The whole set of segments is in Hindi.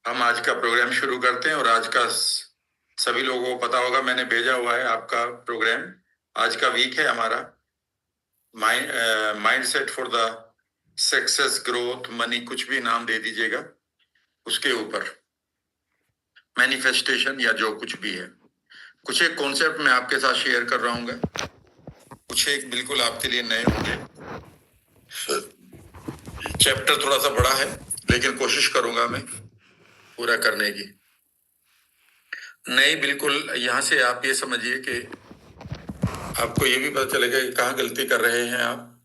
हम आज का प्रोग्राम शुरू करते हैं और आज का सभी लोगों को पता होगा, मैंने भेजा हुआ है आपका प्रोग्राम। आज का वीक है हमारा mind set for the success growth money, कुछ भी नाम दे दीजिएगा उसके ऊपर, मैनिफेस्टेशन या जो कुछ भी है। कुछ एक कॉन्सेप्ट मैं आपके साथ शेयर कर रहा हूँ, कुछ एक बिल्कुल आपके लिए नए होंगे। चैप्टर थोड़ा सा बड़ा है लेकिन कोशिश करूंगा मैं पूरा करने की। नहीं, बिल्कुल यहां से आप ये समझिए कि आपको ये भी पता चलेगा कि कहाँ गलती कर रहे हैं आप,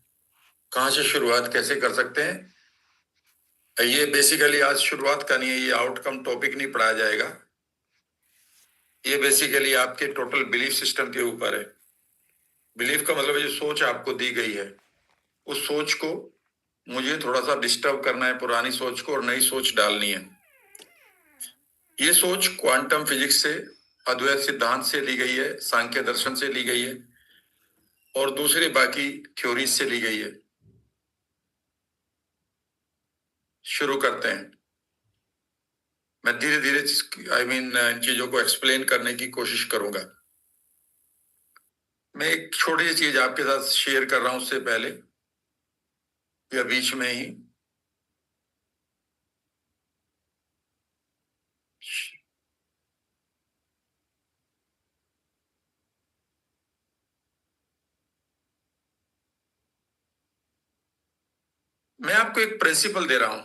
कहाँ से शुरुआत कैसे कर सकते हैं। ये बेसिकली आज शुरुआत का नहीं है, ये आउटकम टॉपिक नहीं पढ़ाया जाएगा। ये बेसिकली आपके टोटल बिलीफ सिस्टम के ऊपर है। बिलीफ का मतलब जो सोच आपको दी गई है, उस सोच को मुझे थोड़ा सा डिस्टर्ब करना है, पुरानी सोच को, और नई सोच डालनी है। ये सोच क्वांटम फिजिक्स से, अद्वैत सिद्धांत से ली गई है, सांख्य दर्शन से ली गई है और दूसरी बाकी थ्योरीज से ली गई है। शुरू करते हैं। मैं धीरे धीरे इन चीजों को एक्सप्लेन करने की कोशिश करूंगा। मैं एक छोटी सी चीज आपके साथ शेयर कर रहा हूं उससे पहले या बीच में ही। मैं आपको एक प्रिंसिपल दे रहा हूं,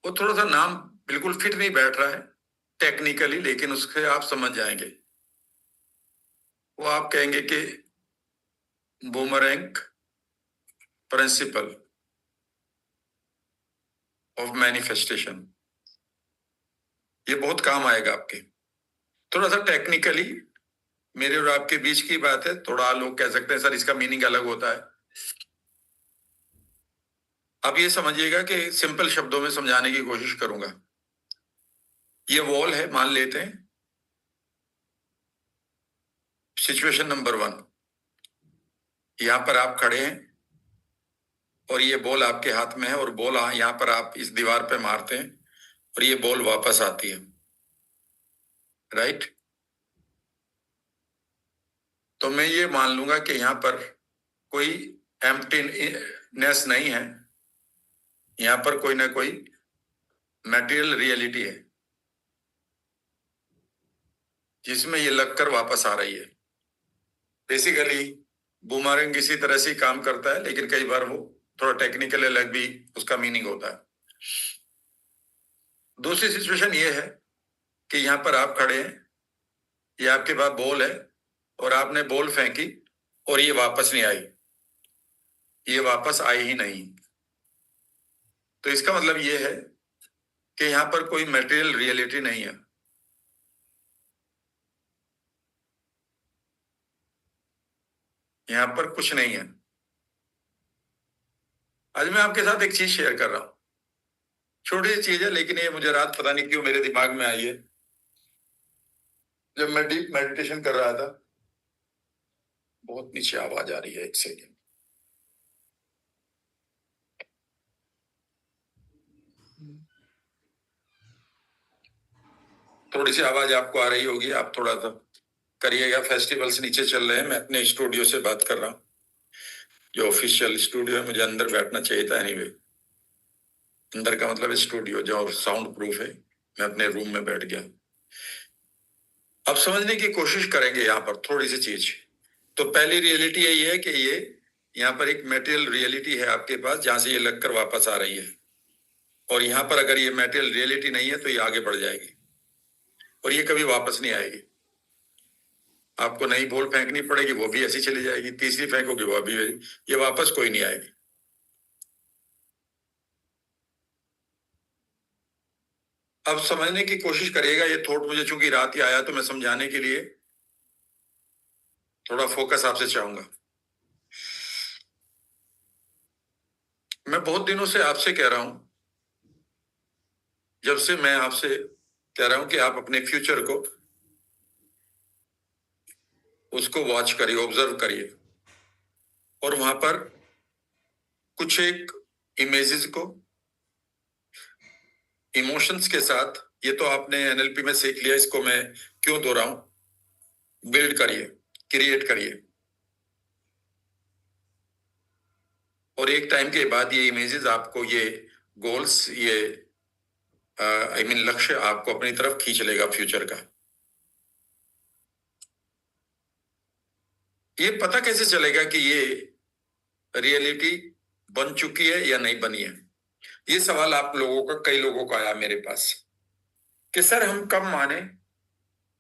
वो थोड़ा सा नाम बिल्कुल फिट नहीं बैठ रहा है टेक्निकली, लेकिन उससे आप समझ जाएंगे। वो आप कहेंगे कि बूमरैंग प्रिंसिपल ऑफ मैनिफेस्टेशन। ये बहुत काम आएगा आपके। थोड़ा सा टेक्निकली मेरे और आपके बीच की बात है, थोड़ा लोग कह सकते हैं सर इसका मीनिंग अलग होता है। अब ये समझिएगा कि सिंपल शब्दों में समझाने की कोशिश करूंगा। ये वॉल है, मान लेते हैं, सिचुएशन नंबर 1। यहां पर आप खड़े हैं और ये बॉल आपके हाथ में है और बॉल यहां पर आप इस दीवार पे मारते हैं और ये बॉल वापस आती है, राइट। तो मैं ये मान लूंगा कि यहां पर कोई एम्प्टीनेस नहीं है, यहां पर कोई ना कोई मटेरियल रियलिटी है जिसमें ये लगकर वापस आ रही है। बेसिकली बूमरैंग इसी तरह से काम करता है, लेकिन कई बार वो थोड़ा टेक्निकल अलग भी उसका मीनिंग होता है। दूसरी सिचुएशन ये है कि यहां पर आप खड़े हैं, ये आपके पास बॉल है और आपने बॉल फेंकी और ये वापस नहीं आई, ये वापस आई ही नहीं। तो इसका मतलब ये है कि यहां पर कोई मटेरियल रियलिटी नहीं है। यहां पर कुछ नहीं है। आज मैं आपके साथ एक चीज शेयर कर रहा हूं, छोटी सी चीज है, लेकिन ये मुझे रात पता नहीं क्यों मेरे दिमाग में आई है जब मैं डीप मेडिटेशन कर रहा था। बहुत नीचे आवाज आ रही है, एक सेकेंड। थोड़ी सी आवाज आपको आ रही होगी, आप थोड़ा सा करिएगा। फेस्टिवल्स नीचे चल रहे हैं, मैं अपने स्टूडियो से बात कर रहा हूँ, जो ऑफिशियल स्टूडियो है। मुझे अंदर बैठना चाहिए था, एनीवे। अंदर का मतलब स्टूडियो जो साउंड प्रूफ है। मैं अपने रूम में बैठ गया। अब समझने की कोशिश करेंगे यहाँ पर थोड़ी सी चीज। तो पहली रियलिटी यही है कि ये यहाँ पर एक मेटेरियल रियलिटी है आपके पास, जहां से ये लगकर वापस आ रही है। और यहाँ पर अगर ये मेटेरियल रियलिटी नहीं है तो ये आगे बढ़ जाएगी और ये कभी वापस नहीं आएगी। आपको नई बॉल फेंकनी पड़ेगी, वो भी ऐसी चली जाएगी। तीसरी फेंकोगे, वो भी, ये वापस कोई नहीं आएगी। अब समझने की कोशिश करिएगा। ये थॉट मुझे चूंकि रात ही आया तो मैं समझाने के लिए थोड़ा फोकस आपसे चाहूंगा। मैं बहुत दिनों से आपसे कह रहा हूं, जब से मैं आपसे कह रहा हूं कि आप अपने फ्यूचर को, उसको वॉच करिए, ऑब्जर्व करिए और वहां पर कुछ एक इमेजेस को इमोशंस के साथ, ये तो आपने एनएलपी में सीख लिया, इसको मैं क्यों दोहराऊं, बिल्ड करिए, क्रिएट करिए, और एक टाइम के बाद ये इमेजेस आपको, ये गोल्स, ये आई मीन लक्ष्य आपको अपनी तरफ खींच लेगा फ्यूचर का। ये पता कैसे चलेगा कि ये रियलिटी बन चुकी है या नहीं बनी है? ये सवाल आप लोगों का, कई लोगों का आया मेरे पास कि सर हम कब माने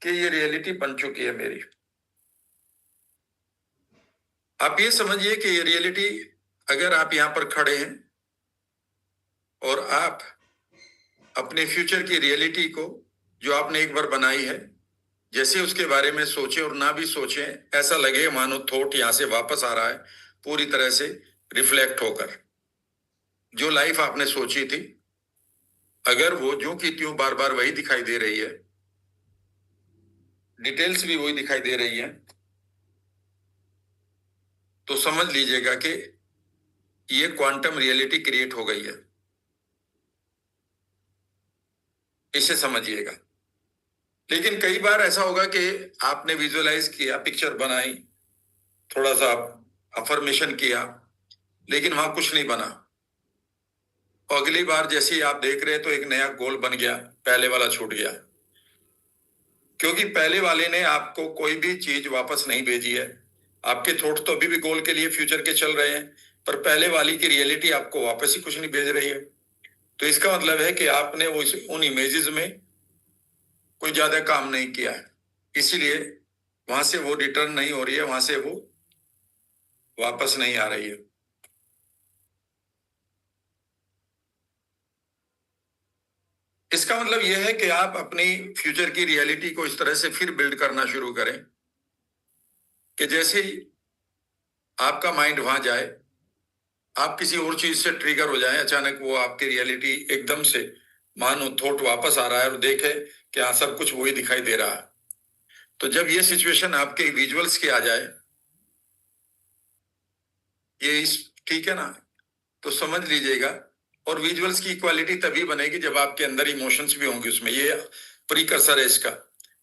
कि ये रियलिटी बन चुकी है मेरी? आप ये समझिए कि ये रियलिटी, अगर आप यहां पर खड़े हैं और आप अपने फ्यूचर की रियलिटी को, जो आपने एक बार बनाई है, जैसे उसके बारे में सोचें और ना भी सोचें, ऐसा लगे मानो थॉट यहां से वापस आ रहा है, पूरी तरह से रिफ्लेक्ट होकर। जो लाइफ आपने सोची थी, अगर वो ज्यों की त्यों बार बार वही दिखाई दे रही है, डिटेल्स भी वही दिखाई दे रही है, तो समझ लीजिएगा कि ये क्वांटम रियलिटी क्रिएट हो गई है। इसे समझिएगा। लेकिन कई बार ऐसा होगा कि आपने विजुअलाइज किया, पिक्चर बनाई, थोड़ा सा अफर्मेशन किया, लेकिन वहां कुछ नहीं बना। अगली बार जैसे ही आप देख रहे हैं तो एक नया गोल बन गया, पहले वाला छूट गया, क्योंकि पहले वाले ने आपको कोई भी चीज वापस नहीं भेजी है। आपके थॉट तो अभी भी गोल के लिए, फ्यूचर के चल रहे हैं, पर पहले वाली की रियलिटी आपको वापस ही कुछ नहीं भेज रही है। तो इसका मतलब है कि आपने वो उन इमेजेस में कोई ज्यादा काम नहीं किया है, इसीलिए वहां से वो रिटर्न नहीं हो रही है, वहां से वो वापस नहीं आ रही है। इसका मतलब यह है कि आप अपनी फ्यूचर की रियलिटी को इस तरह से फिर बिल्ड करना शुरू करें कि जैसे ही आपका माइंड वहां जाए, आप किसी और चीज से ट्रिगर हो जाए, अचानक वो आपकी रियलिटी एकदम से मानो थॉट वापस आ रहा है और देखे कि हाँ सब कुछ वही दिखाई दे रहा है। तो जब ये सिचुएशन आपके विजुअल्स की आ जाए, ये इस, ठीक है ना, तो समझ लीजिएगा। और विजुअल्स की क्वालिटी तभी बनेगी जब आपके अंदर इमोशंस भी होंगे उसमें। ये प्रीकर्सर है इसका,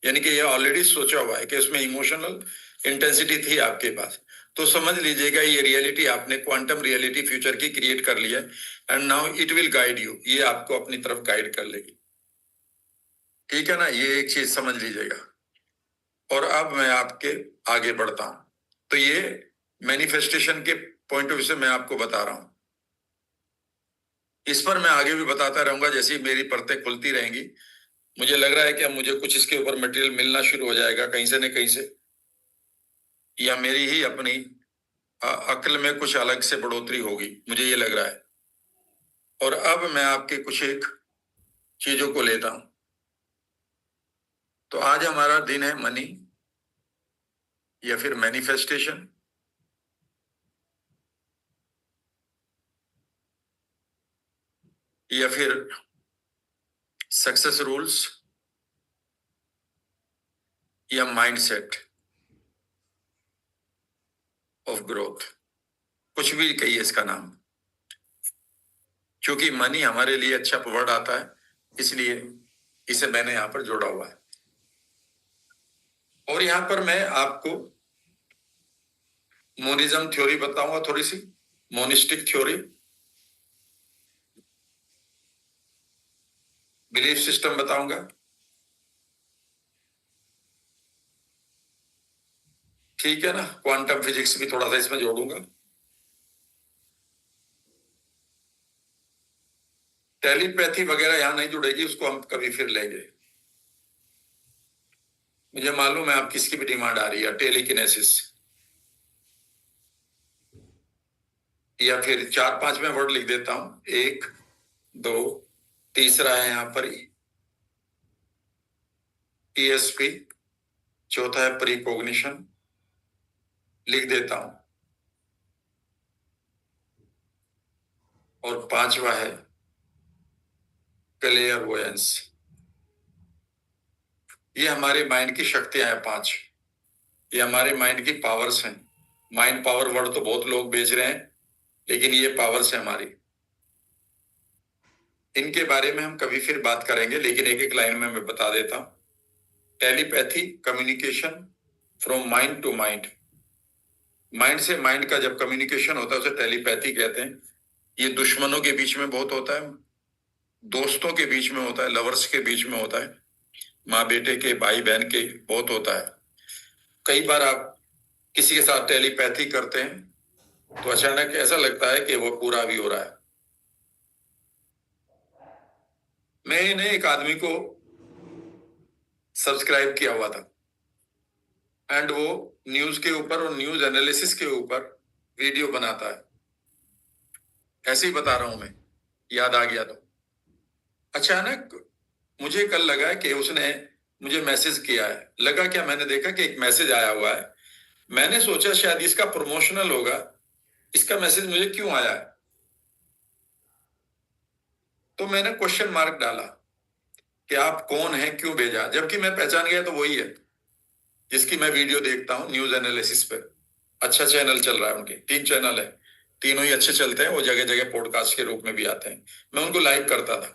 यानी कि ये ऑलरेडी सोचा हुआ है कि उसमें इमोशनल इंटेंसिटी थी आपके पास। तो समझ लीजिएगा ये रियलिटी आपने क्वांटम रियलिटी फ्यूचर की क्रिएट कर लिया है, and now it will guide you, ये आपको अपनी तरफ गाइड कर लेगी। ठीक है ना, ये एक चीज समझ लीजिएगा। और अब मैं आपके आगे बढ़ता हूं। तो ये मैनिफेस्टेशन के पॉइंट ऑफ व्यू से मैं आपको बता रहा हूं। इस पर मैं आगे भी बताता रहूंगा जैसे ही मेरी परतें खुलती रहेंगी। मुझे लग रहा है कि अब मुझे कुछ इसके ऊपर मटेरियल मिलना शुरू हो जाएगा कहीं से न कहीं से, या मेरी ही अपनी अक्ल में कुछ अलग से बढ़ोतरी होगी, मुझे ये लग रहा है। और अब मैं आपके कुछ एक चीजों को लेता हूं। तो आज हमारा दिन है मनी, या फिर मैनिफेस्टेशन, या फिर सक्सेस रूल्स, या माइंडसेट ऑफ ग्रोथ, कुछ भी कहिए इसका नाम। क्योंकि मनी हमारे लिए अच्छा वर्ड आता है, इसलिए इसे मैंने यहां पर जोड़ा हुआ है। और यहां पर मैं आपको मोनिज्म थ्योरी बताऊंगा, थोड़ी सी मोनिस्टिक थ्योरी, बिलीफ सिस्टम बताऊंगा। ठीक है ना, क्वांटम फिजिक्स भी थोड़ा सा इसमें जोड़ूंगा। टेलीपैथी वगैरह यहां नहीं जुड़ेगी, उसको हम कभी फिर लेंगे। मुझे मालूम है आप किसकी भी डिमांड आ रही है, टेलीकिनेसिस, या फिर 4-5 में वर्ड लिख देता हूं, 1 2, तीसरा है यहां पर ESP, चौथा है प्रीकॉग्निशन, लिख देता हूं, और 5वां है क्लेयरवॉयंस। ये हमारे माइंड की शक्तियां हैं 5, ये हमारे माइंड की पावर्स हैं। माइंड पावर वर्ड तो बहुत लोग बेच रहे हैं, लेकिन ये पावर्स है हमारी। इनके बारे में हम कभी फिर बात करेंगे, लेकिन एक एक लाइन में मैं बता देता हूं। Telepathy, communication from mind to mind, mind से माइंड का जब कम्युनिकेशन होता है उसे टेलीपैथी कहते हैं। ये दुश्मनों के बीच में बहुत होता है, दोस्तों के बीच में होता है, लवर्स के बीच में होता है, माँ बेटे के, भाई बहन के बहुत होता है। कई बार आप किसी के साथ टेलीपैथी करते हैं तो अचानक ऐसा लगता है कि वो पूरा भी हो रहा है। मैंने एक आदमी को सब्सक्राइब किया हुआ था एंड वो न्यूज के ऊपर और न्यूज एनालिसिस के ऊपर वीडियो बनाता है। ऐसे ही बता रहा हूं मैं, याद आ गया तो। अचानक मुझे कल लगा कि उसने मुझे मैसेज किया है। लगा क्या, मैंने देखा कि एक मैसेज आया हुआ है। मैंने सोचा शायद इसका प्रमोशनल होगा, इसका मैसेज मुझे क्यों आया है। तो मैंने क्वेश्चन मार्क डाला कि आप कौन हैं, क्यों भेजा, जबकि मैं पहचान गया तो वही है जिसकी मैं वीडियो देखता हूँ न्यूज एनालिसिस पे। अच्छा चैनल चल रहा है, उनके 3 चैनल है, तीनों ही अच्छे चलते हैं, वो जगह जगह पॉडकास्ट के रूप में भी आते हैं। मैं उनको लाइक करता था।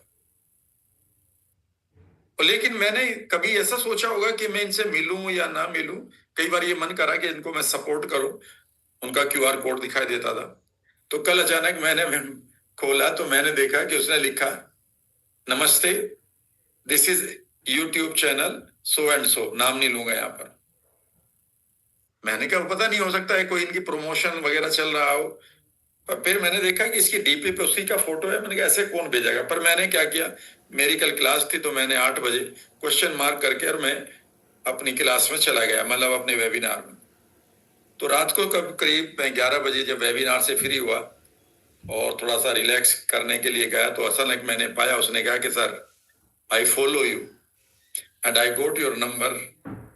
लेकिन मैंने कभी ऐसा सोचा होगा कि मैं इनसे मिलूं या ना मिलूं। कई बार ये मन करा कि इनको मैं सपोर्ट करूं, उनका QR कोड दिखाई देता था। तो कल अचानक मैंने खोला तो मैंने देखा कि उसने लिखा, नमस्ते, this is YouTube channel so and सो, नाम नहीं लूंगा यहाँ पर। मैंने कहा पता नहीं, हो सकता है कोई इनकी प्रमोशन वगैरह चल रहा हो। पर फिर मैंने देखा कि इसकी डीपी पे उसी का फोटो है। मैंने कहा ऐसे कौन भेजेगा। पर मैंने क्या किया, मेरी कल क्लास थी तो मैंने 8 बजे क्वेश्चन मार्क करके और मैं अपनी क्लास में चला गया, मतलब अपने वेबिनार में। तो रात को करीब मैं 11 बजे जब वेबिनार से फ्री हुआ और थोड़ा सा रिलैक्स करने के लिए गया तो अचानक मैंने पाया, उसने कहा कि sir I follow you and I got your number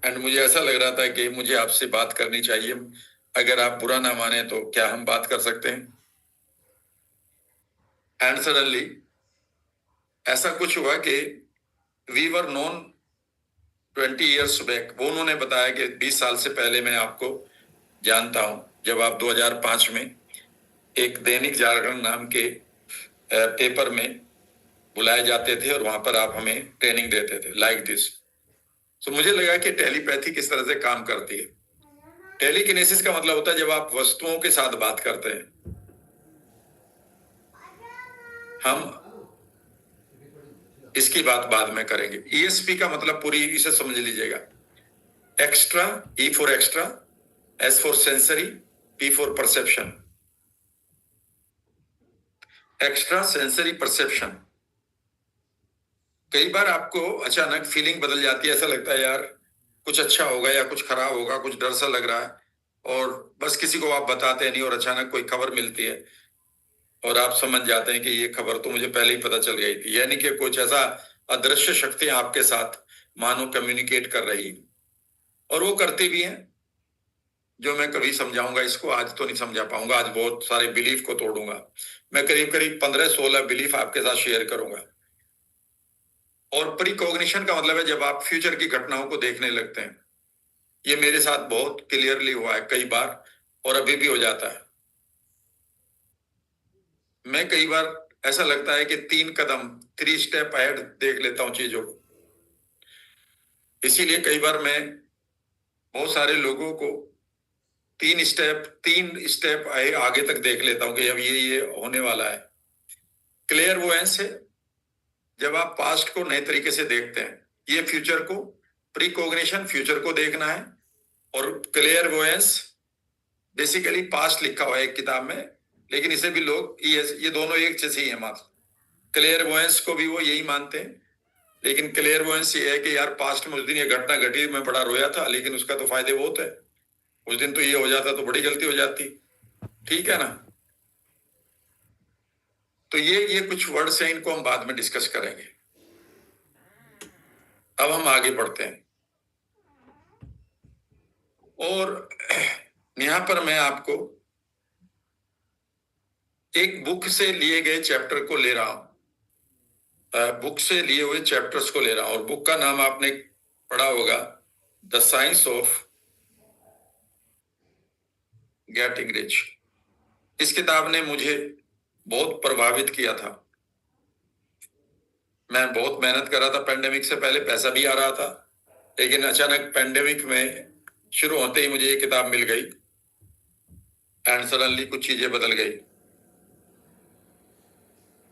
and मुझे ऐसा लग रहा था कि मुझे आपसे बात करनी चाहिए, अगर आप बुरा ना माने तो क्या हम बात कर सकते हैं। एंड सडनली ऐसा कुछ हुआ कि we were known 20 years back. वो उन्होंने बताया कि 20 साल से पहले मैं आपको जानता हूं, जब आप 2005 में एक दैनिक जागरण नाम के पेपर में बुलाए जाते थे और वहां पर आप हमें ट्रेनिंग देते थे लाइक दिस। तो मुझे लगा कि टेलीपैथी किस तरह से काम करती है। टेलीकिनेसिस का मतलब होता है जब आप वस्तुओं के साथ बात करते हैं। हम इसकी बात बाद में करेंगे। ESP का मतलब पूरी इसे समझ लीजिएगा। Extra, E for extra, S for sensory, P for perception. Extra sensory perception. कई बार आपको अचानक फीलिंग बदल जाती है, ऐसा लगता है यार कुछ अच्छा होगा या कुछ खराब होगा, कुछ डर सा लग रहा है और बस किसी को आप बताते नहीं और अचानक कोई खबर मिलती है और आप समझ जाते हैं कि ये खबर तो मुझे पहले ही पता चल गई थी। यानी कि कुछ ऐसा अदृश्य शक्तियां आपके साथ मानो कम्युनिकेट कर रही और वो करती भी हैं, जो मैं कभी समझाऊंगा। इसको आज तो नहीं समझा पाऊंगा, आज बहुत सारे बिलीफ को तोड़ूंगा। मैं करीब करीब 15-16 बिलीफ आपके साथ शेयर करूंगा। और प्रीकॉग्निशन का मतलब है जब आप फ्यूचर की घटनाओं को देखने लगते हैं। ये मेरे साथ बहुत क्लियरली हुआ है कई बार और अभी भी हो जाता है। मैं कई बार ऐसा लगता है कि 3 कदम, 3 स्टेप अहेड देख लेता हूं चीजों को। इसीलिए कई बार मैं बहुत सारे लोगों को 3 स्टेप आगे तक देख लेता हूं कि अब ये होने वाला है। क्लियर वोएंस है जब आप पास्ट को नए तरीके से देखते हैं। ये फ्यूचर को, प्रीकॉग्निशन फ्यूचर को देखना है और क्लियर वोएंस बेसिकली पास्ट लिखा हुआ है एक किताब में, लेकिन इसे भी लोग ये दोनों एक जैसे ही है मात्र। क्लियर वोएंस को भी वो यही मानते हैं, लेकिन क्लियर वोएंस ये है कि यार पास्ट में उस दिन ये घटना घटी, मैं बड़ा रोया था, लेकिन उसका तो फायदे बहुत है। उस दिन तो ये हो जाता तो बड़ी गलती हो जाती। ठीक है ना। तो ये कुछ वर्ड्स हैं, इनको हम बाद में डिस्कस करेंगे। अब हम आगे बढ़ते हैं और यहां पर मैं आपको एक बुक से लिए गए चैप्टर को ले रहा हूं, बुक से लिए हुए चैप्टर्स को ले रहा हूं और बुक का नाम आपने पढ़ा होगा, the science of getting rich. इस किताब ने मुझे बहुत प्रभावित किया था। मैं बहुत मेहनत कर रहा था पेंडेमिक से पहले, पैसा भी आ रहा था, लेकिन अचानक पेंडेमिक में शुरू होते ही मुझे ये किताब मिल गई एंड सडनली कुछ चीजें बदल गई।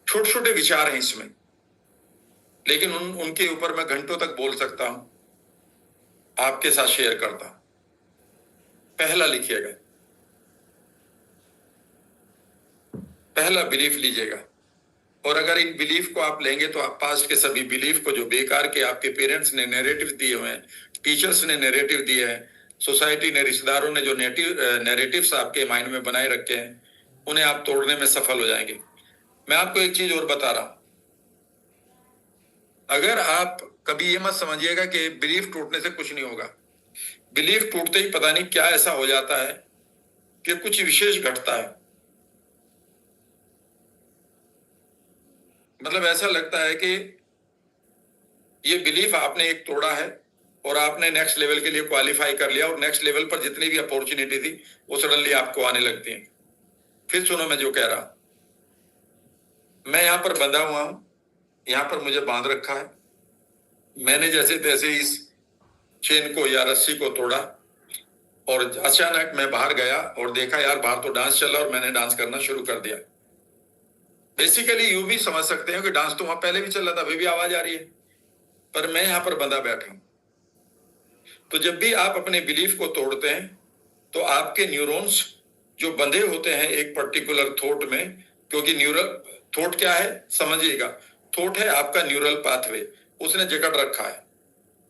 छोटे छोटे विचार हैं इसमें, लेकिन उनके ऊपर मैं घंटों तक बोल सकता हूं, आपके साथ शेयर करता हूं। पहला लिखिएगा, पहला बिलीफ लीजिएगा, और अगर इन बिलीफ को आप लेंगे तो आप पास्ट के सभी बिलीफ को, जो बेकार के आपके पेरेंट्स ने नैरेटिव दिए हुए हैं, टीचर्स ने नैरेटिव दिए हैं, सोसाइटी ने, रिश्तेदारों ने जो नैरेटिव्स आपके माइंड में बनाए रखे हैं, उन्हें आप तोड़ने में सफल हो जाएंगे। मैं आपको एक चीज और बता रहा हूं, अगर आप कभी ये मत समझिएगा कि बिलीफ टूटने से कुछ नहीं होगा। बिलीफ टूटते ही पता नहीं क्या ऐसा हो जाता है कि कुछ विशेष घटता है। मतलब ऐसा लगता है कि ये बिलीफ आपने एक तोड़ा है और आपने नेक्स्ट लेवल के लिए क्वालिफाई कर लिया, और नेक्स्ट लेवल पर जितनी भी अपॉर्चुनिटी थी वो सडनली आपको आने लगती है। फिर सुनो मैं जो कह रहा हूं, मैं यहां पर बंधा हुआ हूं, यहां पर मुझे बांध रखा है। मैंने जैसे तैसे इस चेन को या रस्सी को तोड़ा, और अचानक मैं बाहर गया और देखा यार बाहर तो डांस चल रहा, और मैंने डांस करना शुरू कर दिया। बेसिकली यूं भी समझ सकते हैं कि डांस तो वहां पहले भी चल रहा था, अभी भी आवाज आ रही है, पर मैं यहां पर बंधा बैठा हूं। तो जब भी आप अपने बिलीफ को तोड़ते हैं तो आपके न्यूरॉन्स जो बंधे होते हैं एक पर्टिकुलर थॉट में, क्योंकि न्यूरल थॉट क्या है समझिएगा, थॉट है आपका न्यूरल पाथवे, उसने जकड़ रखा है,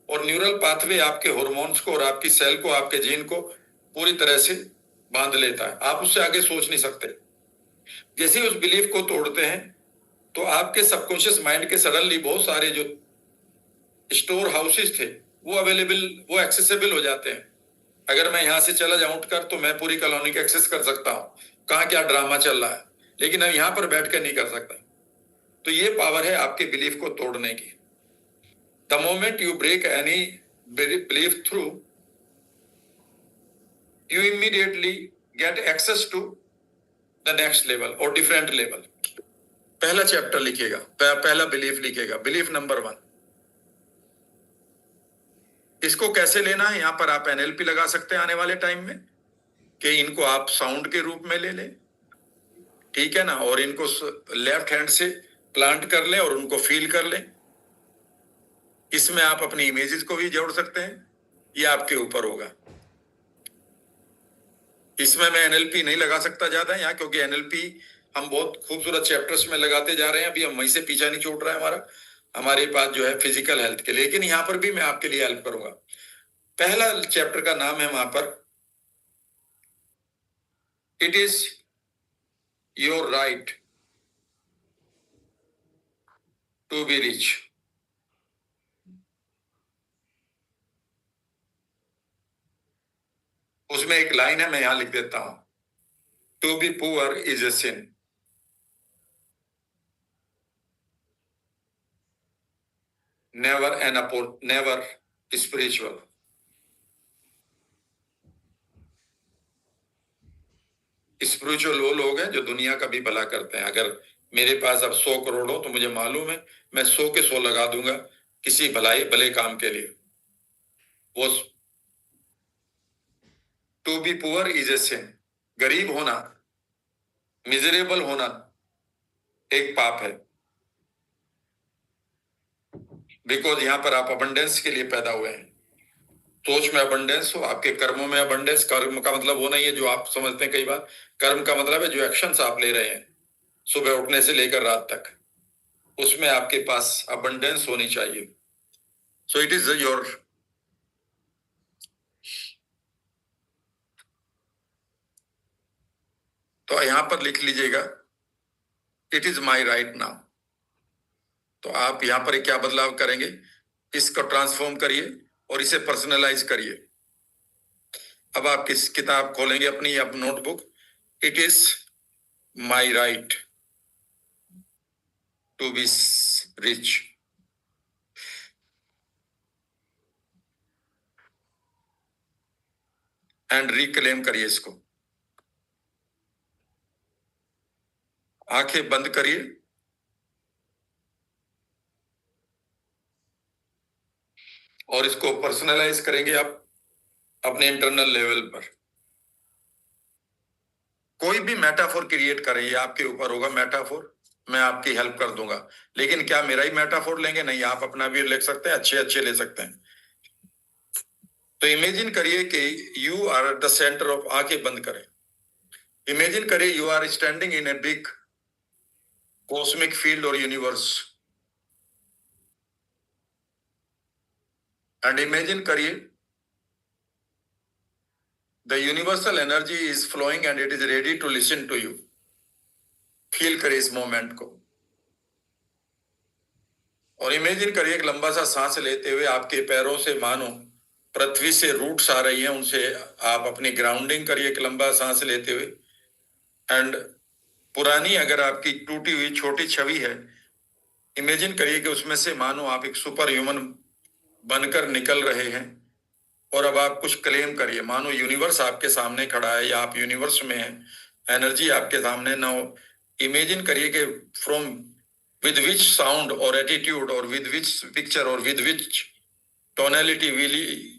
और न्यूरल पाथवे आपके हॉर्मोन्स को और आपकी सेल को, आपके जीन को पूरी तरह से बांध लेता है। आप उससे आगे सोच नहीं सकते। जैसे ही उस बिलीफ को तोड़ते हैं तो आपके सबकॉन्शियस माइंड के सडनली बहुत सारे जो स्टोर हाउसेस थे वो अवेलेबल, वो एक्सेसिबल हो जाते हैं। अगर मैं यहां से चला जाऊं उठकर तो मैं पूरी कॉलोनी को एक्सेस कर सकता हूं, कहां क्या ड्रामा चल रहा है, लेकिन अब यहां पर बैठ कर नहीं कर सकता। तो ये पावर है आपके बिलीफ को तोड़ने की। The moment you break any belief through, you immediately get access to the next level or different level. पहला चैप्टर लिखिएगा, पहला बिलीफ लिखिएगा, बिलीफ नंबर 1। इसको कैसे लेना है, यहां पर आप एनएलपी लगा सकते हैं आने वाले टाइम में, कि इनको आप साउंड के रूप में ले लें, ठीक है ना, और इनको लेफ्ट हैंड से प्लांट कर लें और उनको फील कर लें। इसमें आप अपनी इमेजेस को भी जोड़ सकते हैं, ये आपके ऊपर होगा। इसमें मैं एनएलपी नहीं लगा सकता ज्यादा यहाँ, क्योंकि एनएलपी हम बहुत खूबसूरत चैप्टर्स में लगाते जा रहे हैं, अभी हम वहीं से पीछा नहीं छूट रहा है हमारे पास जो है फिजिकल हेल्थ के, लेकिन यहाँ पर भी मैं आपके लिए हेल्प करूंगा। पहला चैप्टर का नाम है वहां पर, it is your right to be rich. उसमें एक लाइन है, मैं यहां लिख देता हूं, to be poor is a sin, never an never spiritual. Spiritual वो लोग हैं जो दुनिया का भी भला करते हैं। अगर मेरे पास अब 100 करोड़ हो तो मुझे मालूम है मैं 100 के 100 लगा दूंगा किसी भले काम के लिए। वो to be poor is a sin, गरीब होना, मिजरेबल होना एक पाप है, बिकॉज यहां पर आप अबंडेंस के लिए पैदा हुए हैं। सोच में अबंडेंस हो, आपके कर्मों में अबंडेंस। कर्म का मतलब वो नहीं है जो आप समझते हैं कई बार, कर्म का मतलब है जो एक्शंस आप ले रहे हैं सुबह उठने से लेकर रात तक, उसमें आपके पास अबंडेंस होनी चाहिए। सो इट इज योर, तो यहां पर लिख लीजिएगा, it is my right now. तो आप यहां पर क्या बदलाव करेंगे, इसको ट्रांसफॉर्म करिए और इसे पर्सनलाइज करिए। अब आप किस किताब खोलेंगे अपनी, आप notebook, it is my right to be rich, and reclaim करिए इसको। आंखें बंद करिए और इसको पर्सनलाइज करेंगे आप अपने इंटरनल लेवल पर। कोई भी मेटाफोर क्रिएट करें, ये आपके ऊपर होगा मेटाफोर, मैं आपकी हेल्प कर दूंगा। लेकिन क्या मेरा ही मेटाफोर लेंगे? नहीं, आप अपना भी ले सकते हैं, अच्छे अच्छे ले सकते हैं। तो इमेजिन करिए कि you are at the centre of, आंखें बंद करें, इमेजिन करिए you are standing in a big cosmic field और यूनिवर्स, एंड इमेजिन करिए the universal energy is flowing and it is ready to listen to you. Feel करिए इस मोमेंट को, और इमेजिन करिए एक लंबा सा सांस लेते हुए आपके पैरों से मानो पृथ्वी से रूट्स आ रही हैं, उनसे आप अपनी ग्राउंडिंग करिए एक लंबा सांस लेते हुए। एंड पुरानी अगर आपकी टूटी हुई छोटी छवि है, इमेजिन करिए कि उसमें से मानो आप एक सुपर ह्यूमन बनकर निकल रहे हैं, और अब आप कुछ क्लेम करिए, मानो यूनिवर्स आपके सामने खड़ा है या आप यूनिवर्स में हैं, एनर्जी आपके सामने। नाउ इमेजिन करिए कि from with which sound or attitude or with which picture or with which tonality will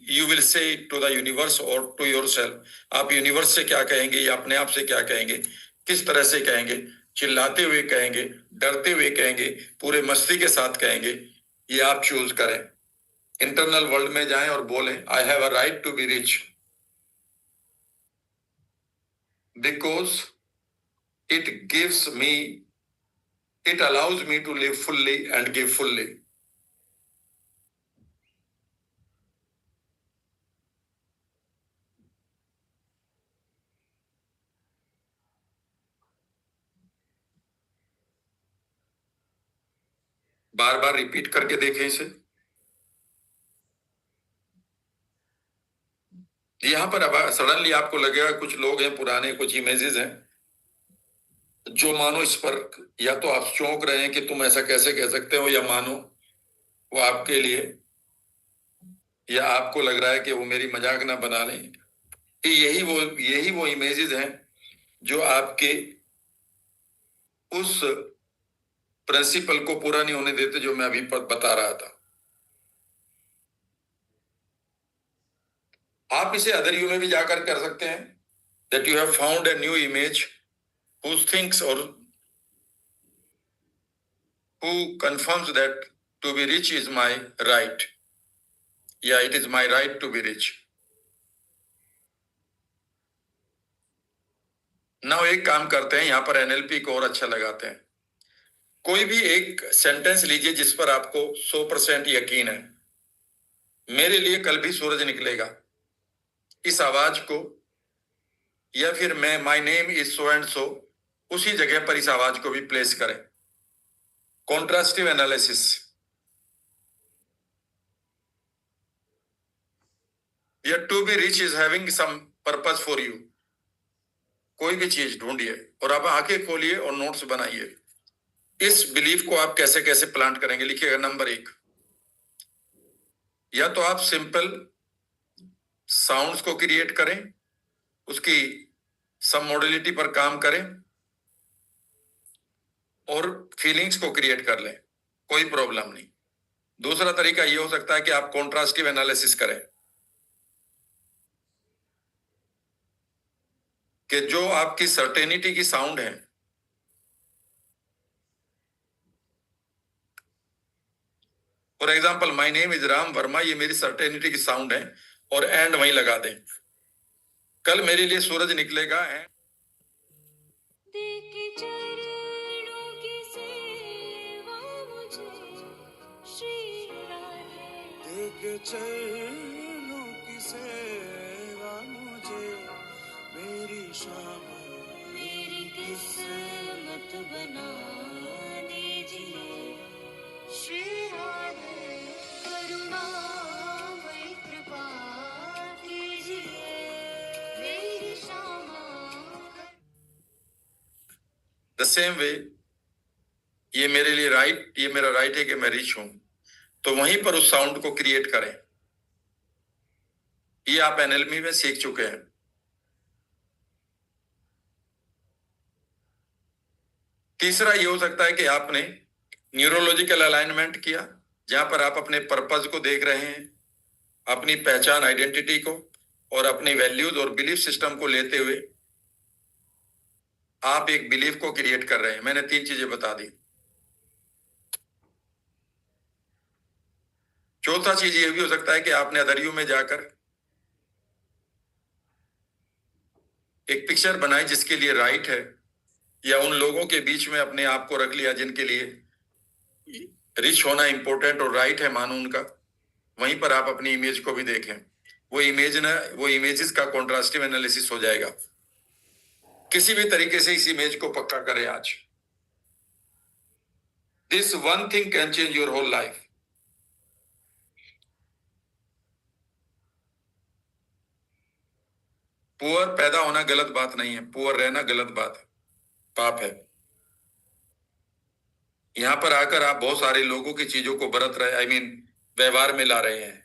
you will say to the universe or to yourself। आप यूनिवर्स से क्या कहेंगे या अपने आप से क्या कहेंगे, किस तरह से कहेंगे? चिल्लाते हुए कहेंगे, डरते हुए कहेंगे, पूरे मस्ती के साथ कहेंगे? ये आप चूज करें। इंटरनल वर्ल्ड में जाएं और बोलें, I have a right to be rich because it gives me, it allows me to live fully and give fully। बार बार रिपीट करके देखें इसे। यहां पर अब सडनली आपको लगेगा कुछ लोग हैं पुराने, कुछ इमेजेस हैं जो मानो इस पर या तो आप चौंक रहे हैं कि तुम ऐसा कैसे कह सकते हो, या मानो वो आपके लिए, या आपको लग रहा है कि वो मेरी मजाक ना बना लें। यही वो इमेजेस हैं जो आपके उस प्रिंसिपल को पूरा नहीं होने देते जो मैं अभी बता रहा था। आप इसे अदर यू में भी जाकर कर सकते हैं, that you have found a new image who thinks or who confirms that to be rich is my right, या it is my right to be rich। Now एक काम करते हैं, यहां पर एनएलपी को और अच्छा लगाते हैं। कोई भी एक सेंटेंस लीजिए जिस पर आपको 100% यकीन है, मेरे लिए कल भी सूरज निकलेगा। इस आवाज को, या फिर मैं my name is so and so, उसी जगह पर इस आवाज को भी प्लेस करें। कॉन्ट्रास्टिव एनालिसिस, या to be rich is having some purpose for you. कोई भी चीज ढूंढिए और आप आंखें खोलिए और नोट्स बनाइए। इस बिलीफ को आप कैसे कैसे प्लांट करेंगे, लिखिएगा। नंबर 1, या तो आप सिंपल साउंड्स को क्रिएट करें, उसकी सम मॉडलिटी पर काम करें और फीलिंग्स को क्रिएट कर लें, कोई प्रॉब्लम नहीं। दूसरा तरीका यह हो सकता है कि आप कॉन्ट्रास्टिव एनालिसिस करें कि जो आपकी सर्टेनिटी की साउंड है, for example my name is Ram Verma, ये मेरी सर्टेनिटी की साउंड है, और एंड वहीं लगा दें, कल मेरे लिए सूरज निकलेगा। चरणों की सेवा मुझे, मेरी शाम मेरी किस्मत बना दीजिए। श्री राधे करुणामय कृपा कीजिए, मेरी शाम। द सेम वे, ये मेरे लिए राइट, ये मेरा राइट है कि मैं रिच हूं, तो वहीं पर उस साउंड को क्रिएट करें। ये आप एनएलपी में सीख चुके हैं। तीसरा ये हो सकता है कि आपने न्यूरोलॉजिकल अलाइनमेंट किया, जहां पर आप अपने पर्पस को देख रहे हैं, अपनी पहचान आइडेंटिटी को और अपनी वैल्यूज और बिलीफ सिस्टम को लेते हुए आप एक बिलीफ को क्रिएट कर रहे हैं। मैंने 3 चीजें बता दी। चौथा चीज ये भी हो सकता है कि आपने अदरियों में जाकर एक पिक्चर बनाई जिसके लिए राइट है, या उन लोगों के बीच में अपने आप को रख लिया जिनके लिए रिच होना इंपॉर्टेंट और राइट है, मानो उनका। वहीं पर आप अपनी इमेज को भी देखें। वो इमेजेस का कॉन्ट्रास्टिव एनालिसिस हो जाएगा। किसी भी तरीके से इस इमेज को पक्का करें आज। This one thing can change your whole life. Poor पैदा होना गलत बात नहीं है, पुअर रहना गलत बात है, पाप है। यहां पर आकर आप बहुत सारे लोगों की चीजों को बरत रहे, व्यवहार में ला रहे हैं।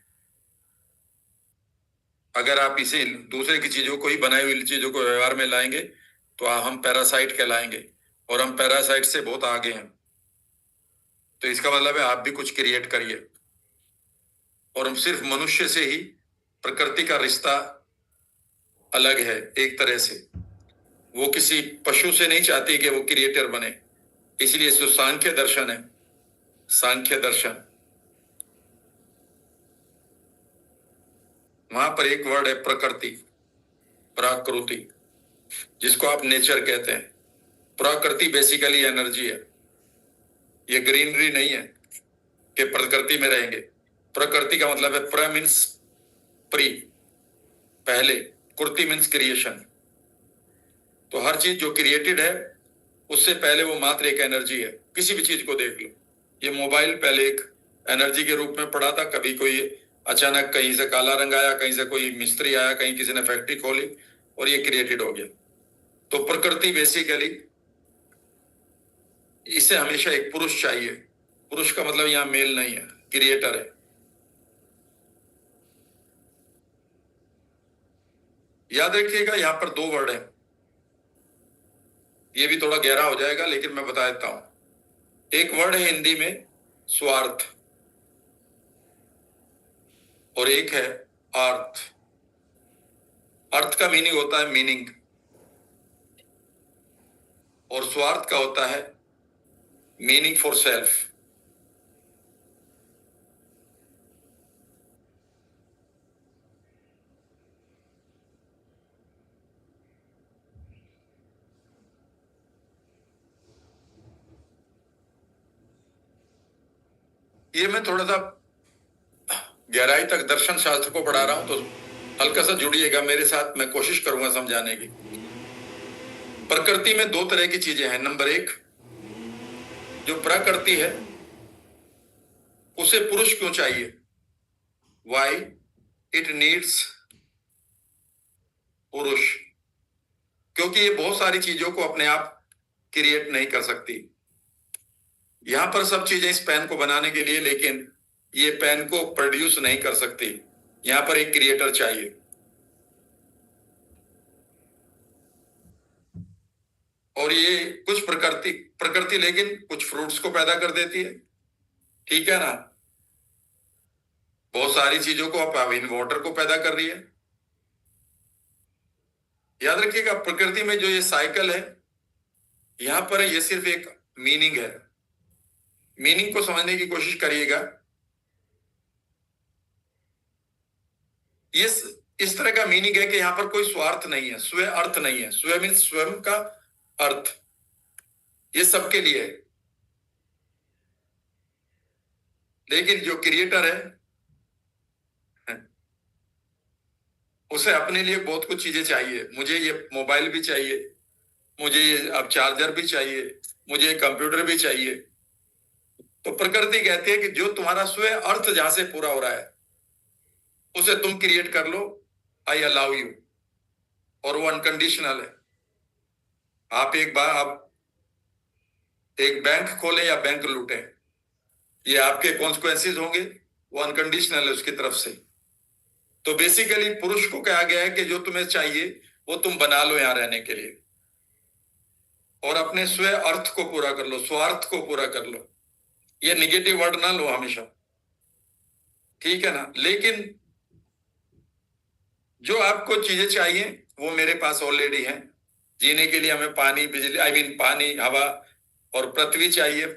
अगर आप इसे दूसरे की चीजों को ही, बनाई हुई चीजों को व्यवहार में लाएंगे तो हम पैरासाइट कहलाएंगे, और हम पैरासाइट से बहुत आगे हैं। तो इसका मतलब है आप भी कुछ क्रिएट करिए। और हम सिर्फ मनुष्य से ही, प्रकृति का रिश्ता अलग है एक तरह से। वो किसी पशु से नहीं चाहती कि वो क्रिएटर बने, इसलिए इसको सांख्य दर्शन है, सांख्य दर्शन। वहां पर एक वर्ड है प्रकृति, प्राकृति, जिसको आप नेचर कहते हैं। प्रकृति बेसिकली एनर्जी है। ये ग्रीनरी नहीं है कि प्रकृति में रहेंगे। प्रकृति का मतलब है प्र मीन्स प्री, पहले, कृति मीन्स क्रिएशन। तो हर चीज जो क्रिएटेड है उससे पहले वो मात्र एक एनर्जी है। किसी भी चीज को देख लो। ये मोबाइल पहले एक एनर्जी के रूप में पड़ा था। कभी कोई अचानक कहीं से काला रंग आया, कहीं से कोई मिस्त्री आया, कहीं किसी ने फैक्ट्री खोली और ये क्रिएटेड हो गया। तो प्रकृति बेसिकली, इसे हमेशा एक पुरुष चाहिए। पुरुष का मतलब यहां मेल नहीं है, क्रिएटर है। याद रखिएगा यहां पर 2 वर्ड है। ये भी थोड़ा गहरा हो जाएगा लेकिन मैं बता देता हूं। एक वर्ड है हिंदी में स्वार्थ, और एक है अर्थ। अर्थ का मीनिंग होता है मीनिंग, और स्वार्थ का होता है मीनिंग फॉर सेल्फ। ये मैं थोड़ा सा गहराई तक दर्शन शास्त्र को पढ़ा रहा हूं, तो हल्का सा जुड़िएगा मेरे साथ। मैं कोशिश करूंगा समझाने की। प्रकृति में 2 तरह की चीजें हैं। नंबर 1, जो प्रकृति है उसे पुरुष क्यों चाहिए? वाई इट नीड्स पुरुष? क्योंकि ये बहुत सारी चीजों को अपने आप क्रिएट नहीं कर सकती। यहां पर सब चीजें इस पेन को बनाने के लिए, लेकिन ये पेन को प्रोड्यूस नहीं कर सकती। यहां पर एक क्रिएटर चाहिए। और ये कुछ प्रकृति लेकिन कुछ फ्रूट्स को पैदा कर देती है, ठीक है ना। बहुत सारी चीजों को आप इन वाटर को पैदा कर रही है। याद रखिएगा प्रकृति में जो ये साइकिल है, यहां पर ये सिर्फ एक मीनिंग है। मीनिंग को समझने की कोशिश करिएगा। ये इस तरह का मीनिंग है कि यहां पर कोई स्वार्थ नहीं है, स्व अर्थ नहीं है। स्व मीन्स स्वयं का अर्थ, ये सबके लिए है। लेकिन जो क्रिएटर है उसे अपने लिए बहुत कुछ चीजें चाहिए। मुझे ये मोबाइल भी चाहिए, मुझे ये अब चार्जर भी चाहिए, मुझे कंप्यूटर भी चाहिए। तो प्रकृति कहती है कि जो तुम्हारा स्व अर्थ जहां से पूरा हो रहा है उसे तुम क्रिएट कर लो, आई अलाउ यू। और वो अनकंडीशनल है। आप एक बैंक खोलें या बैंक लूटें, ये आपके कॉन्सिक्वेंसेस होंगे, वो अनकंडीशनल है उसकी तरफ से। तो बेसिकली पुरुष को कहा गया है कि जो तुम्हें चाहिए वो तुम बना लो यहां रहने के लिए, और अपने स्व अर्थ को पूरा कर लो, स्वार्थ को पूरा कर लो। ये निगेटिव वर्ड ना लो हमेशा, ठीक है ना। लेकिन जो आपको चीजें चाहिए वो मेरे पास ऑलरेडी हैं। जीने के लिए हमें पानी, बिजली, पानी, हवा और पृथ्वी चाहिए।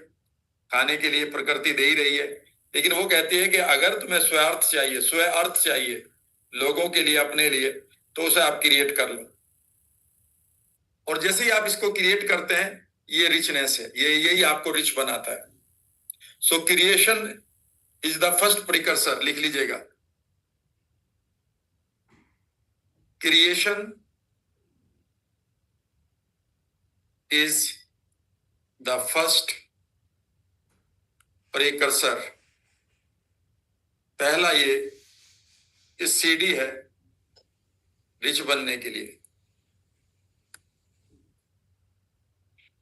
खाने के लिए प्रकृति दे ही रही है। लेकिन वो कहती है कि अगर तुम्हें स्वार्थ चाहिए, स्व अर्थ चाहिए, लोगों के लिए, अपने लिए, तो उसे आप क्रिएट कर लो। और जैसे ही आप इसको क्रिएट करते हैं, ये रिचनेस है, ये यही आपको रिच बनाता है। So creation is the first precursor, लिख लीजिएगा। Creation is the first precursor, पहला ये सीढ़ी है रिच बनने के लिए।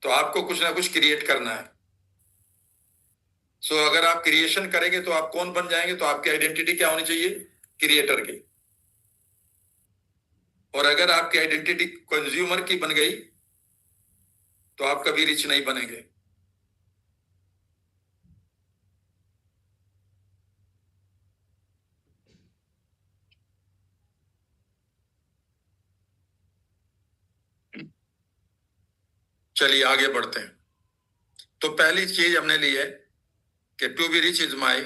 तो आपको कुछ ना कुछ क्रिएट करना है। सो अगर आप क्रिएशन करेंगे तो आप कौन बन जाएंगे? तो आपकी आइडेंटिटी क्या होनी चाहिए? क्रिएटर की। और अगर आपकी आइडेंटिटी कंज्यूमर की बन गई तो आप कभी रिच नहीं बनेंगे। चलिए आगे बढ़ते हैं। तो पहली चीज हमने ली है कि to be rich is my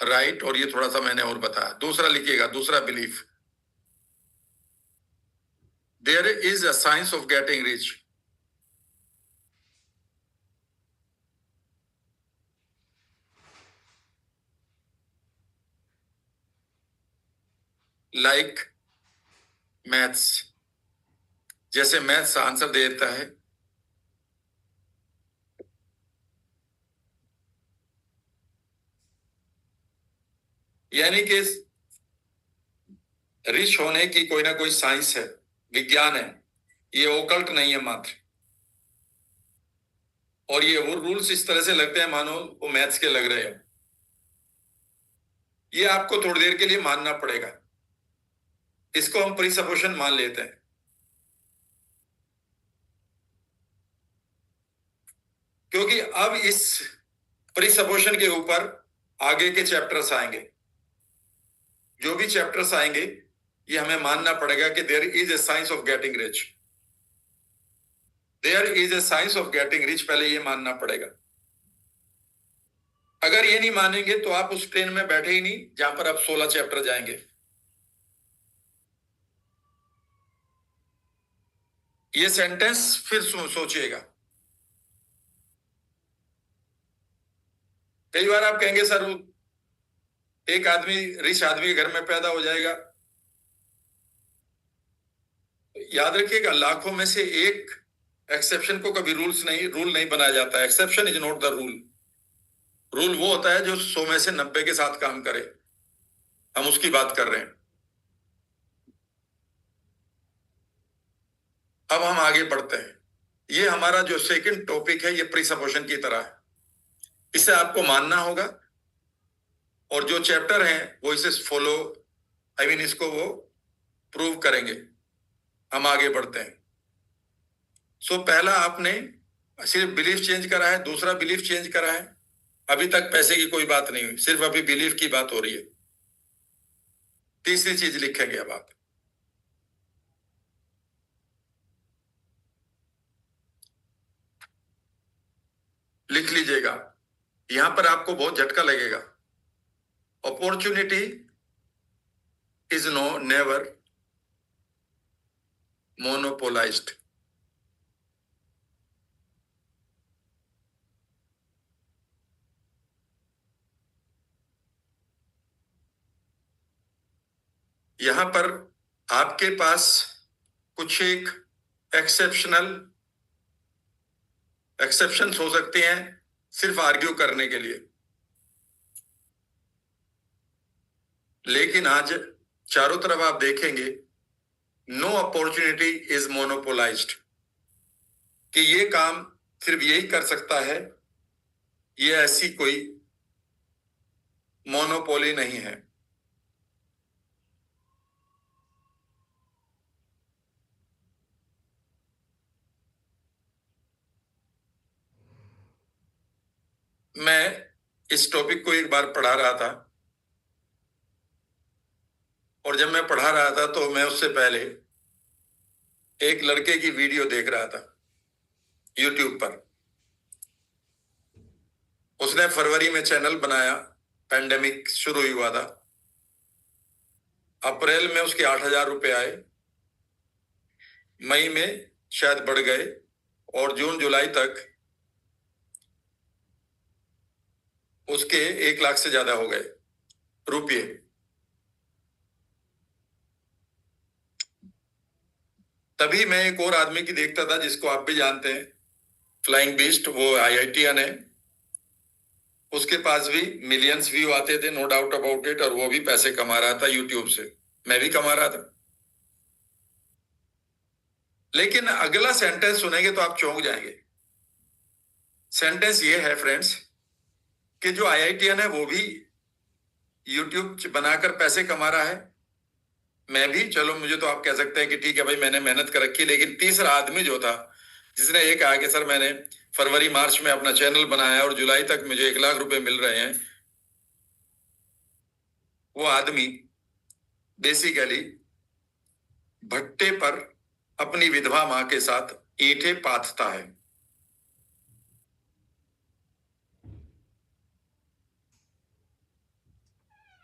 right, और ये थोड़ा सा मैंने और बताया। दूसरा लिखिएगा, दूसरा belief, there is a science of getting rich. Like maths, जैसे मैथ्स आंसर देता है, यानी कि रिच होने की कोई ना कोई साइंस है, विज्ञान है। ये ओकल्ट नहीं है मात्र। और ये वो रूल्स इस तरह से लगते हैं मानो वो मैथ्स के लग रहे हैं। ये आपको थोड़ी देर के लिए मानना पड़ेगा। इसको हम प्रीसपोजिशन मान लेते हैं, क्योंकि अब इस प्रीसपोजिशन के ऊपर आगे के चैप्टर्स आएंगे। जो भी चैप्टर्स आएंगे ये हमें मानना पड़ेगा कि there is a science of getting rich. There is a science of getting rich, पहले ये मानना पड़ेगा। अगर ये नहीं मानेंगे तो आप उस ट्रेन में बैठे ही नहीं जहां पर आप 16 चैप्टर जाएंगे। ये सेंटेंस फिर सोचिएगा। कई बार आप कहेंगे सर एक आदमी रिच आदमी के घर में पैदा हो जाएगा। याद रखिएगा, लाखों में से एक एक्सेप्शन को कभी रूल नहीं बनाया जाता। Exception is not the rule. Rule वो होता है जो 100 में से 90 के साथ काम करे। हम उसकी बात कर रहे हैं। अब हम आगे बढ़ते हैं। ये हमारा जो सेकंड टॉपिक है ये प्रीसपोजिशन की तरह है। इसे आपको मानना होगा और जो चैप्टर हैं वो इसे फॉलो, इसको वो प्रूव करेंगे। हम आगे बढ़ते हैं। सो पहला आपने सिर्फ बिलीफ चेंज करा है, दूसरा बिलीफ चेंज करा है। अभी तक पैसे की कोई बात नहीं हुई, सिर्फ अभी बिलीफ की बात हो रही है। तीसरी चीज लिखेंगे अब आप, लिख लीजिएगा। यहां पर आपको बहुत झटका लगेगा। Opportunity is never monopolised. यहां पर आपके पास कुछ एक एक्सेप्शंस हो सकते हैं सिर्फ आर्ग्यू करने के लिए। लेकिन आज चारों तरफ आप देखेंगे नो अपॉर्चुनिटी इज मोनोपोलाइज्ड, कि ये काम सिर्फ यही कर सकता है, ये ऐसी कोई मोनोपोली नहीं है। मैं इस टॉपिक को एक बार पढ़ा रहा था और जब मैं पढ़ा रहा था तो मैं उससे पहले एक लड़के की वीडियो देख रहा था यूट्यूब पर। उसने फरवरी में चैनल बनाया, पैंडेमिक शुरू ही हुआ था। अप्रैल में उसके 8,000 रुपए आए, मई में शायद बढ़ गए, और जून जुलाई तक उसके 1 लाख से ज्यादा हो गए रुपये। तभी मैं एक और आदमी की देखता था जिसको आप भी जानते हैं, फ्लाइंग बीस्ट, वो IITian है। उसके पास भी मिलियंस व्यू आते थे, नो डाउट अबाउट इट, और वो भी पैसे कमा रहा था यूट्यूब से, मैं भी कमा रहा था। लेकिन अगला सेंटेंस सुनेंगे तो आप चौंक जाएंगे। सेंटेंस ये है फ्रेंड्स कि जो IITian है वो भी यूट्यूब बनाकर पैसे कमा रहा है, मैं भी, चलो मुझे तो आप कह सकते हैं कि ठीक है भाई मैंने मेहनत कर रखी। लेकिन तीसरा आदमी जो था जिसने ये कहा कि सर मैंने फरवरी मार्च में अपना चैनल बनाया और जुलाई तक मुझे 1 लाख रुपए मिल रहे हैं, वो आदमी बेसिकली भट्टे पर अपनी विधवा मां के साथ ईंटें पाथता है।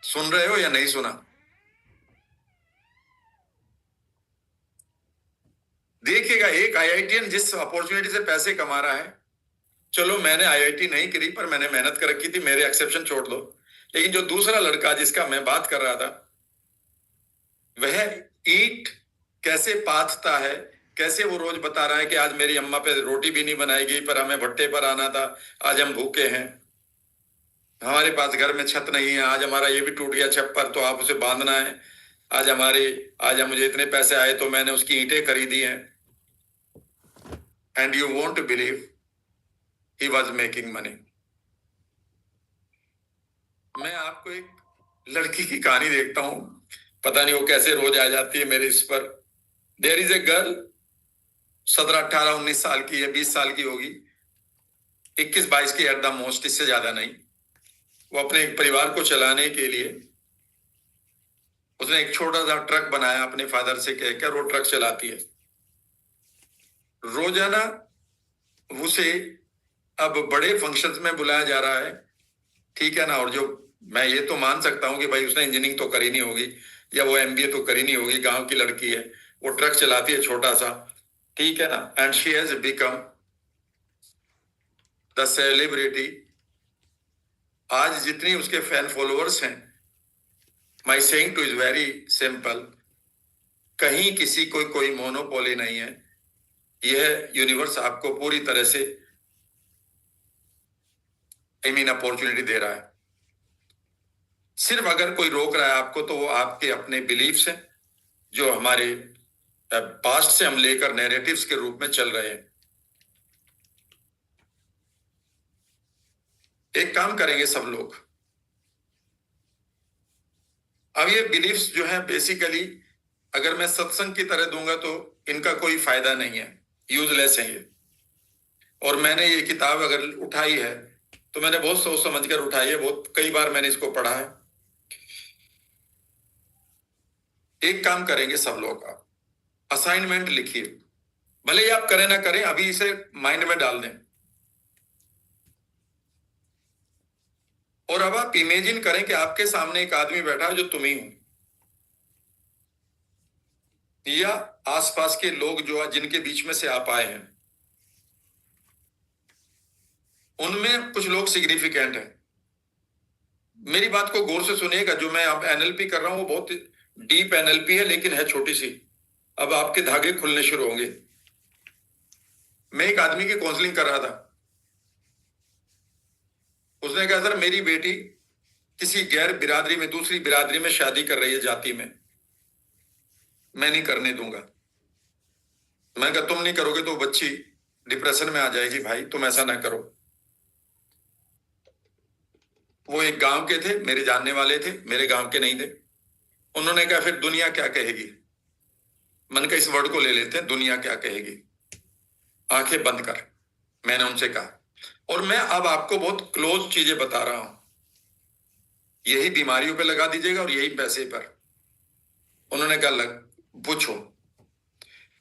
सुन रहे हो या नहीं सुना? देखिएगा, एक IITian जिस अपॉर्चुनिटी से पैसे कमा रहा है, चलो मैंने IIT नहीं करी पर मैंने मेहनत कर रखी थी, मेरे एक्सेप्शन छोड़ दो। लेकिन जो दूसरा लड़का जिसका मैं बात कर रहा था, वह ईंट कैसे पाथता है, कैसे वो रोज बता रहा है कि आज मेरी अम्मा पे रोटी भी नहीं बनाएगी पर हमें भट्टे पर आना था, आज हम भूखे हैं, हमारे पास घर में छत नहीं है, आज हमारा ये भी टूट गया छप्पर तो आप उसे बांधना है, आज मुझे इतने पैसे आए तो मैंने उसकी ईंटें खरीदी हैं। And you won't believe he was making money. मैं आपको एक लड़की की कहानी देखता हूं, पता नहीं वो कैसे रोज आ जाती है मेरे इस पर। देयर इज ए गर्ल, 17, 18, 19 साल की है, 20 साल की होगी, 21, 22 की एट द मोस्ट, इससे ज्यादा नहीं। वो अपने परिवार को चलाने के लिए उसने एक छोटा सा ट्रक बनाया, अपने फादर से कहकर वो ट्रक चलाती है। रोजाना उसे अब बड़े फंक्शंस में बुलाया जा रहा है, ठीक है ना। और जो मैं ये तो मान सकता हूं कि भाई उसने इंजीनियरिंग तो करी नहीं होगी या वो MBA तो करी नहीं होगी, गांव की लड़की है, वो ट्रक चलाती है छोटा सा, ठीक है ना। And she has become the celebrity. आज जितनी उसके फैन फॉलोअर्स हैं, माई saying two is very simple, कहीं किसी को कोई मोनोपोली नहीं है। यह यूनिवर्स आपको पूरी तरह से अपॉर्चुनिटी दे रहा है। सिर्फ अगर कोई रोक रहा है आपको तो वो आपके अपने बिलीफ्स हैं, जो हमारे पास्ट से हम लेकर नैरेटिव्स के रूप में चल रहे हैं। एक काम करेंगे सब लोग, अब ये बिलीफ्स जो है बेसिकली अगर मैं सत्संग की तरह दूंगा तो इनका कोई फायदा नहीं है, यूजलेस है ये। और मैंने ये किताब अगर उठाई है तो मैंने बहुत सोच समझ कर उठाई है, बहुत कई बार मैंने इसको पढ़ा है। एक काम करेंगे सब लोग, आप असाइनमेंट लिखिए, भले ही आप करें ना करें, अभी इसे माइंड में डाल दें। और अब आप इमेजिन करें कि आपके सामने एक आदमी बैठा है जो तुम ही हो, या आसपास के लोग जो जिनके बीच में से आप आए हैं, उनमें कुछ लोग सिग्निफिकेंट हैं। मेरी बात को गौर से सुनिएगा, जो मैं अब NLP कर रहा हूं वो बहुत डीप NLP है, लेकिन है छोटी सी। अब आपके धागे खुलने शुरू होंगे। मैं एक आदमी की काउंसलिंग कर रहा था, उसने कहा सर मेरी बेटी किसी गैर बिरादरी में, दूसरी बिरादरी में शादी कर रही है, जाति में, मैं नहीं करने दूंगा। मैं कहा तुम नहीं करोगे तो बच्ची डिप्रेशन में आ जाएगी, भाई तुम ऐसा ना करो। वो एक गांव के थे, मेरे जानने वाले थे, मेरे गांव के नहीं थे। उन्होंने कहा फिर दुनिया क्या कहेगी। मन का इस वर्ड को ले लेते हैं, दुनिया क्या कहेगी, आंखें बंद कर, मैंने उनसे कहा। और मैं अब आपको बहुत क्लोज चीजें बता रहा हूं, यही बीमारियों पे लगा दीजिएगा और यही पैसे पर। उन्होंने कहा लग पूछो।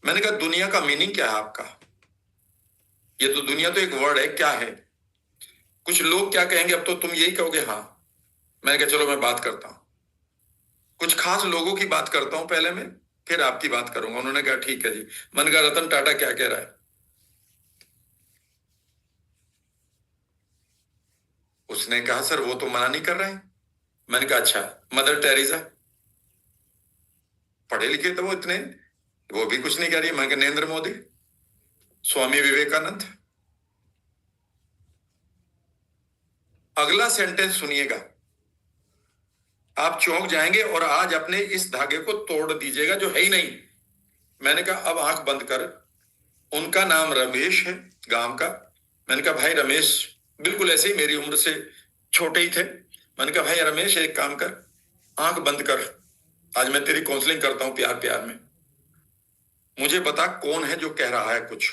मैंने कहा दुनिया का मीनिंग क्या है आपका? ये तो दुनिया तो एक वर्ड है, क्या है? कुछ लोग क्या कहेंगे, अब तो तुम यही कहोगे हाँ। मैंने कहा चलो मैं बात करता हूं, कुछ खास लोगों की बात करता हूं पहले मैं, फिर आपकी बात करूंगा। उन्होंने कहा ठीक है जी। मैंने कहा रतन टाटा क्या कह रहा है? उसने कहा सर वो तो मना नहीं कर रहे हैं। मैंने कहा अच्छा, मदर टेरेसा? पढ़े लिखे तो वो इतने, वो भी कुछ नहीं कह रही है। मैंने कहा नरेंद्र मोदी, स्वामी विवेकानंद। अगला सेंटेंस सुनिएगा, आप चौंक जाएंगे और आज अपने इस धागे को तोड़ दीजिएगा जो है ही नहीं। मैंने कहा अब आंख बंद कर। उनका नाम रमेश है, गांव का। मैंने कहा भाई रमेश, बिल्कुल ऐसे ही मेरी उम्र से छोटे ही थे। मैंने कहा भाई रमेश एक काम कर, आंख बंद कर, आज मैं तेरी काउंसलिंग करता हूं प्यार प्यार में। मुझे बता कौन है जो कह रहा है कुछ।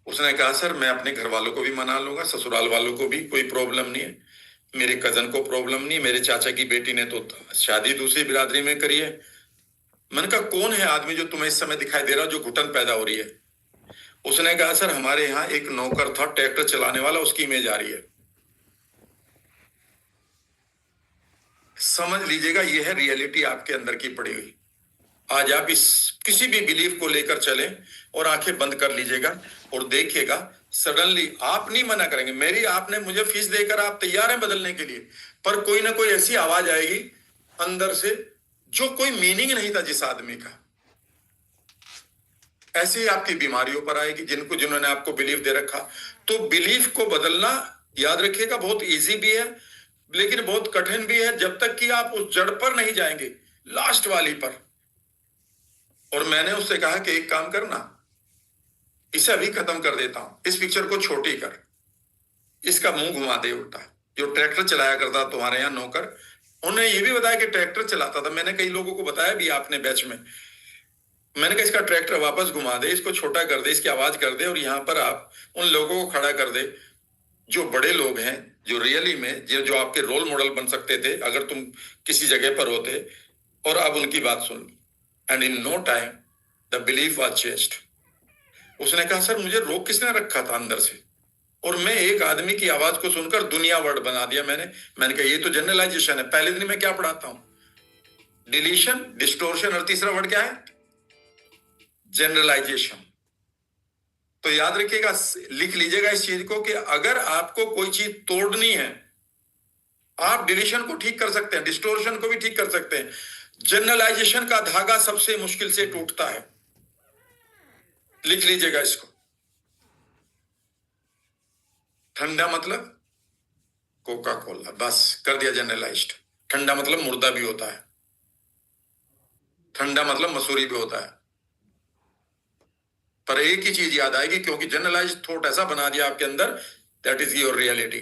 उसने कहा सर मैं अपने घर वालों को भी मना लूंगा, ससुराल वालों को भी, कोई प्रॉब्लम नहीं है। मेरे कजन को प्रॉब्लम नहीं है, मेरे चाचा की बेटी ने तो शादी दूसरी बिरादरी में करी है। मैंने कहा कौन है आदमी जो तुम्हें इस समय दिखाई दे रहा, जो घुटन पैदा हो रही है? उसने कहा सर हमारे यहाँ एक नौकर था ट्रैक्टर चलाने वाला, उसकी इमेज आ रही है। समझ लीजिएगा ये है रियलिटी आपके अंदर की पड़ी हुई। आज आप इस किसी भी बिलीफ को लेकर चलें और आंखें बंद कर लीजिएगा और देखिएगा सडनली आप नहीं मना करेंगे। मेरी आपने मुझे फीस देकर आप तैयार हैं बदलने के लिए, पर कोई ना कोई ऐसी आवाज आएगी अंदर से जो कोई मीनिंग नहीं था जिस आदमी का। ऐसे ही आपकी बीमारियों पर आएगी जिन्होंने आपको बिलीफ दे रखा। तो बिलीफ को बदलना याद रखिएगा बहुत इजी भी है लेकिन बहुत कठिन भी है, जब तक कि आप उस जड़ पर नहीं जाएंगे, लास्ट वाली पर। और मैंने उससे कहा कि एक काम करना, इसे अभी खत्म कर देता हूं, इस पिक्चर को छोटी कर, इसका मुंह घुमा दे उल्टा। जो ट्रैक्टर चलाया करता तुम्हारे यहाँ नौकर, उन्हें यह भी बताया कि ट्रैक्टर चलाता था। मैंने कई लोगों को बताया भी आपने बैच में। मैंने कहा इसका ट्रैक्टर वापस घुमा दे, इसको छोटा कर दे, इसकी आवाज कर दे, और यहां पर आप उन लोगों को खड़ा कर दे जो बड़े लोग हैं, जो रियली में जो आपके रोल मॉडल बन सकते थे अगर तुम किसी जगह पर होते, और अब उनकी बात सुन। And in no time the belief was changed. उसने कहा सर मुझे रोक किसने रखा था अंदर से, और मैं एक आदमी की आवाज को सुनकर दुनिया वर्ड बना दिया मैंने कहा ये तो जनरलाइजेशन है। पहले दिन मैं क्या पढ़ाता हूं, डिलीशन, डिस्टोर्शन, और तीसरा वर्ड क्या है, जनरलाइजेशन। तो याद रखिएगा, लिख लीजिएगा इस चीज को कि अगर आपको कोई चीज तोड़नी है, आप डिलीशन को ठीक कर सकते हैं, डिस्टोर्शन को भी ठीक कर सकते हैं, जनरलाइजेशन का धागा सबसे मुश्किल से टूटता है। लिख लीजिएगा इसको। ठंडा मतलब कोका कोला, बस कर दिया जनरलाइज्ड। ठंडा मतलब मुर्दा भी होता है, ठंडा मतलब मसूरी भी होता है। पर एक ही चीज याद आएगी, क्योंकि जनरलाइज थॉट ऐसा बना दिया आपके अंदर, दैट इज योर रियलिटी।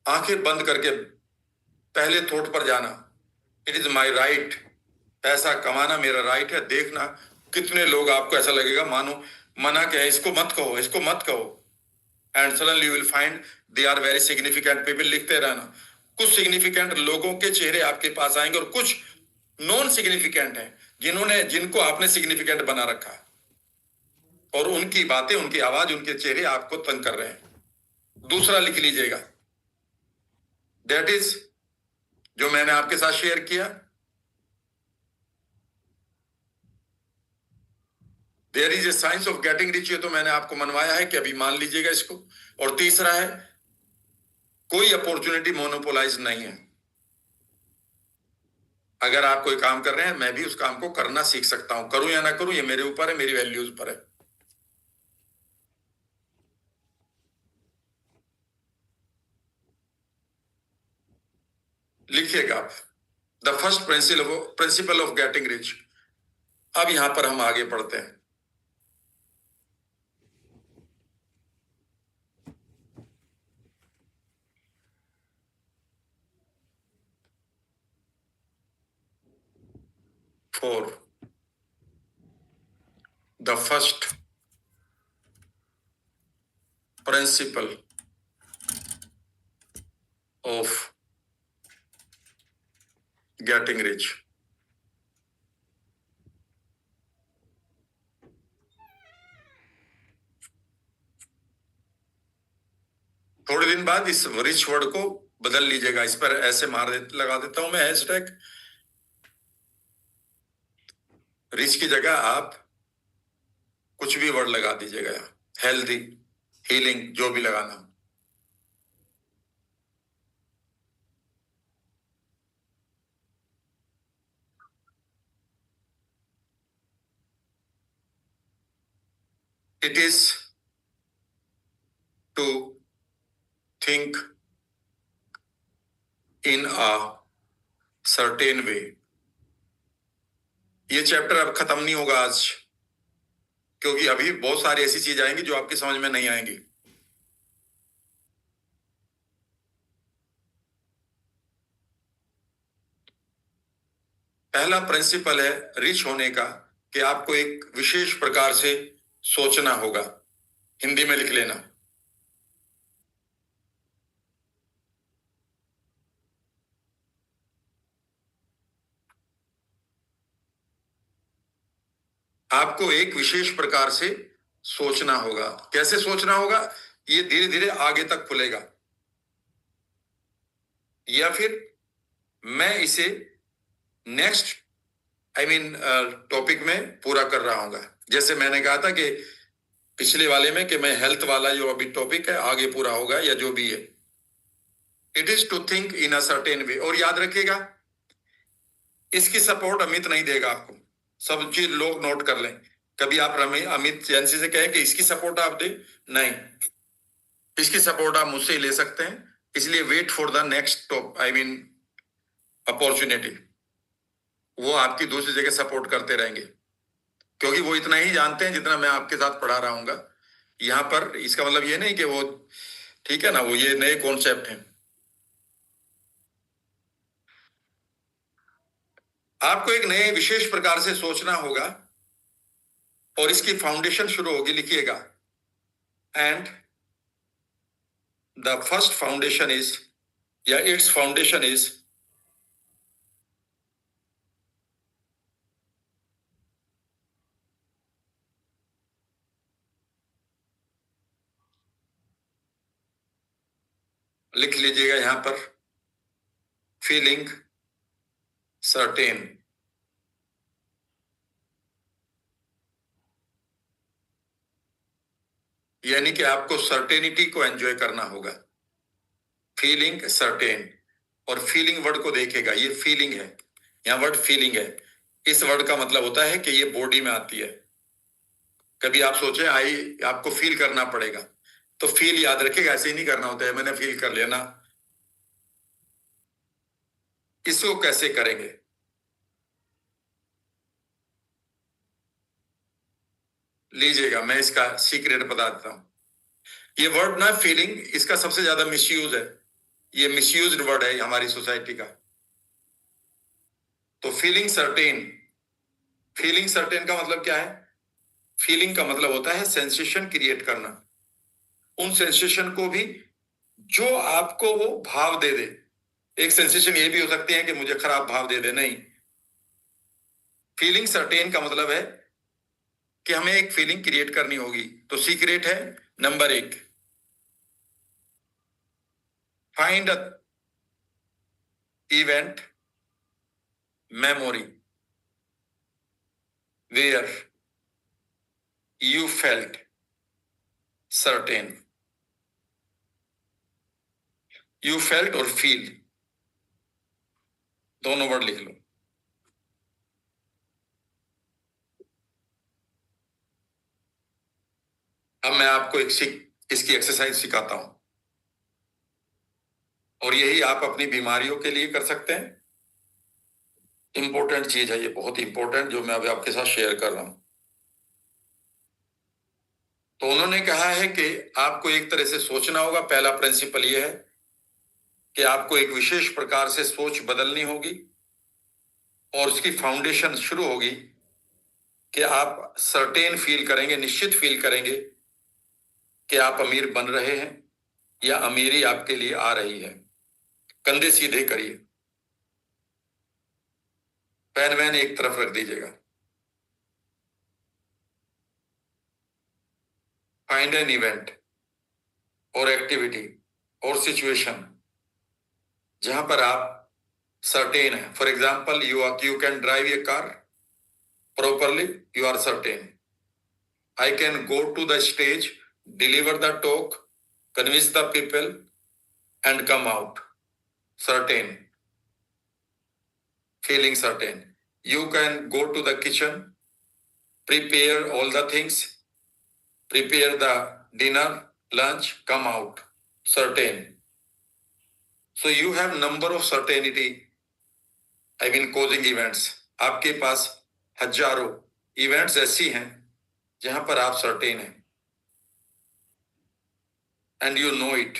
आंखें बंद करके पहले थॉट पर जाना, इट इज माई राइट, पैसा कमाना मेरा राइट है। देखना कितने लोग आपको ऐसा लगेगा मानो मना के है, इसको मत कहो, इसको मत कहो, and suddenly you will find they are very significant people. लिखते रहना, कुछ सिग्निफिकेंट लोगों के चेहरे आपके पास आएंगे और कुछ नॉन सिग्निफिकेंट हैं जिनको आपने सिग्निफिकेंट बना रखा है, और उनकी बातें, उनकी आवाज, उनके चेहरे आपको तंग कर रहे हैं। दूसरा लिख लीजिएगा, दैट इज जो मैंने आपके साथ शेयर किया, there is a science of getting rich. ये तो मैंने आपको मनवाया है कि अभी मान लीजिएगा इसको। और तीसरा है, कोई अपॉर्चुनिटी मोनोपोलाइज नहीं है। अगर आप कोई काम कर रहे हैं, मैं भी उस काम को करना सीख सकता हूं, करूं या ना करूं ये मेरे ऊपर है, मेरी वैल्यूज पर है। लिखिएगा आप, the first principle of getting rich. अब यहां पर हम आगे पढ़ते हैं। Four, the first principle of getting rich. थोड़े दिन बाद इस रिच वर्ड को बदल लीजिएगा, इस पर ऐसे लगा देता हूं मैं हैशटैग। रिच की जगह आप कुछ भी वर्ड लगा दीजिएगा, हेल्दी, हीलिंग, जो भी लगाना। It is to think in a certain way. ये चैप्टर अब खत्म नहीं होगा आज, क्योंकि अभी बहुत सारी ऐसी चीज आएंगी जो आपकी समझ में नहीं आएंगी। पहला प्रिंसिपल है रिच होने का कि आपको एक विशेष प्रकार से सोचना होगा। हिंदी में लिख लेना। आपको एक विशेष प्रकार से सोचना होगा। कैसे सोचना होगा? ये धीरे धीरे आगे तक खुलेगा, या फिर मैं इसे नेक्स्ट टॉपिक में पूरा कर रहा हूँ। जैसे मैंने कहा था कि पिछले वाले में कि मैं हेल्थ वाला जो अभी टॉपिक है आगे पूरा होगा, या जो भी है। It is to think in a certain way. और याद रखिएगा, इसकी सपोर्ट अमित नहीं देगा आपको। सब चीज लोग नोट कर लें। कभी आप अमित जैनसी से कहें कि इसकी सपोर्ट आप दे, नहीं, इसकी सपोर्ट आप मुझसे ही ले सकते हैं। इसलिए wait for the next opportunity. वो आपकी दूसरी जगह सपोर्ट करते रहेंगे, क्योंकि वो इतना ही जानते हैं जितना मैं आपके साथ पढ़ा रहा हूँ। यहाँ पर इसका मतलब ये नहीं कि वो, ठीक है ना, वो ये नए कॉन्सेप्ट हैं। आपको एक नए विशेष प्रकार से सोचना होगा, और इसकी फाउंडेशन शुरू होगी। लिखिएगा, and the first foundation is, या इट्स फाउंडेशन इज, लिख लीजिएगा यहां पर, फीलिंग सर्टेन। यानी कि आपको सर्टेनिटी को एंजॉय करना होगा। Feeling certain. और फीलिंग वर्ड को देखेगा, ये फीलिंग है, यहां वर्ड फीलिंग है। इस वर्ड का मतलब होता है कि ये बॉडी में आती है। कभी आप सोचे आपको फील करना पड़ेगा, तो फील याद रखिएगा, ऐसे ही नहीं करना होता है मैंने फील कर लिया ना। इसको कैसे करेंगे? लीजिएगा, मैं इसका सीक्रेट बता देता हूं। ये वर्ड ना फीलिंग, इसका सबसे ज्यादा मिसयूज है। ये मिसयूज्ड वर्ड है हमारी सोसाइटी का। तो फीलिंग सर्टेन, फीलिंग सर्टेन का मतलब क्या है? फीलिंग का मतलब होता है सेंसेशन क्रिएट करना। उन सेंसेशन को भी जो आपको वो भाव दे दे। एक सेंसेशन ये भी हो सकती है कि मुझे खराब भाव दे दे, नहीं। फीलिंग सर्टेन का मतलब है कि हमें एक फीलिंग क्रिएट करनी होगी। तो सीक्रेट है number 1, find a event memory where you felt certain. You felt और feel दोनों वर्ड लिख लो। अब मैं आपको इसकी एक्सरसाइज सिखाता हूं, और यही आप अपनी बीमारियों के लिए कर सकते हैं। इंपॉर्टेंट चीज है ये, बहुत इंपॉर्टेंट, जो मैं अभी आपके साथ शेयर कर रहा हूं। तो उन्होंने कहा है कि आपको एक तरह से सोचना होगा। पहला प्रिंसिपल ये है कि आपको एक विशेष प्रकार से सोच बदलनी होगी, और उसकी फाउंडेशन शुरू होगी कि आप सर्टेन फील करेंगे, निश्चित फील करेंगे कि आप अमीर बन रहे हैं, या अमीरी आपके लिए आ रही है। कंधे सीधे करिए। पेन वैन एक तरफ रख दीजिएगा। फाइंड एन इवेंट और एक्टिविटी और सिचुएशन जहां पर आप सर्टेन है। For example, you can drive A car properly, you are certain. I can go to the stage, deliver the talk, convince the people, and come out. Certain. Feeling certain. You can go to the kitchen, prepare all the things, prepare the dinner, lunch, come out. Certain. So you have number of certainty, I mean causing events. आपके पास हजारों इवेंट्स ऐसी हैं जहां पर आप सर्टेन हैं, एंड यू नो इट।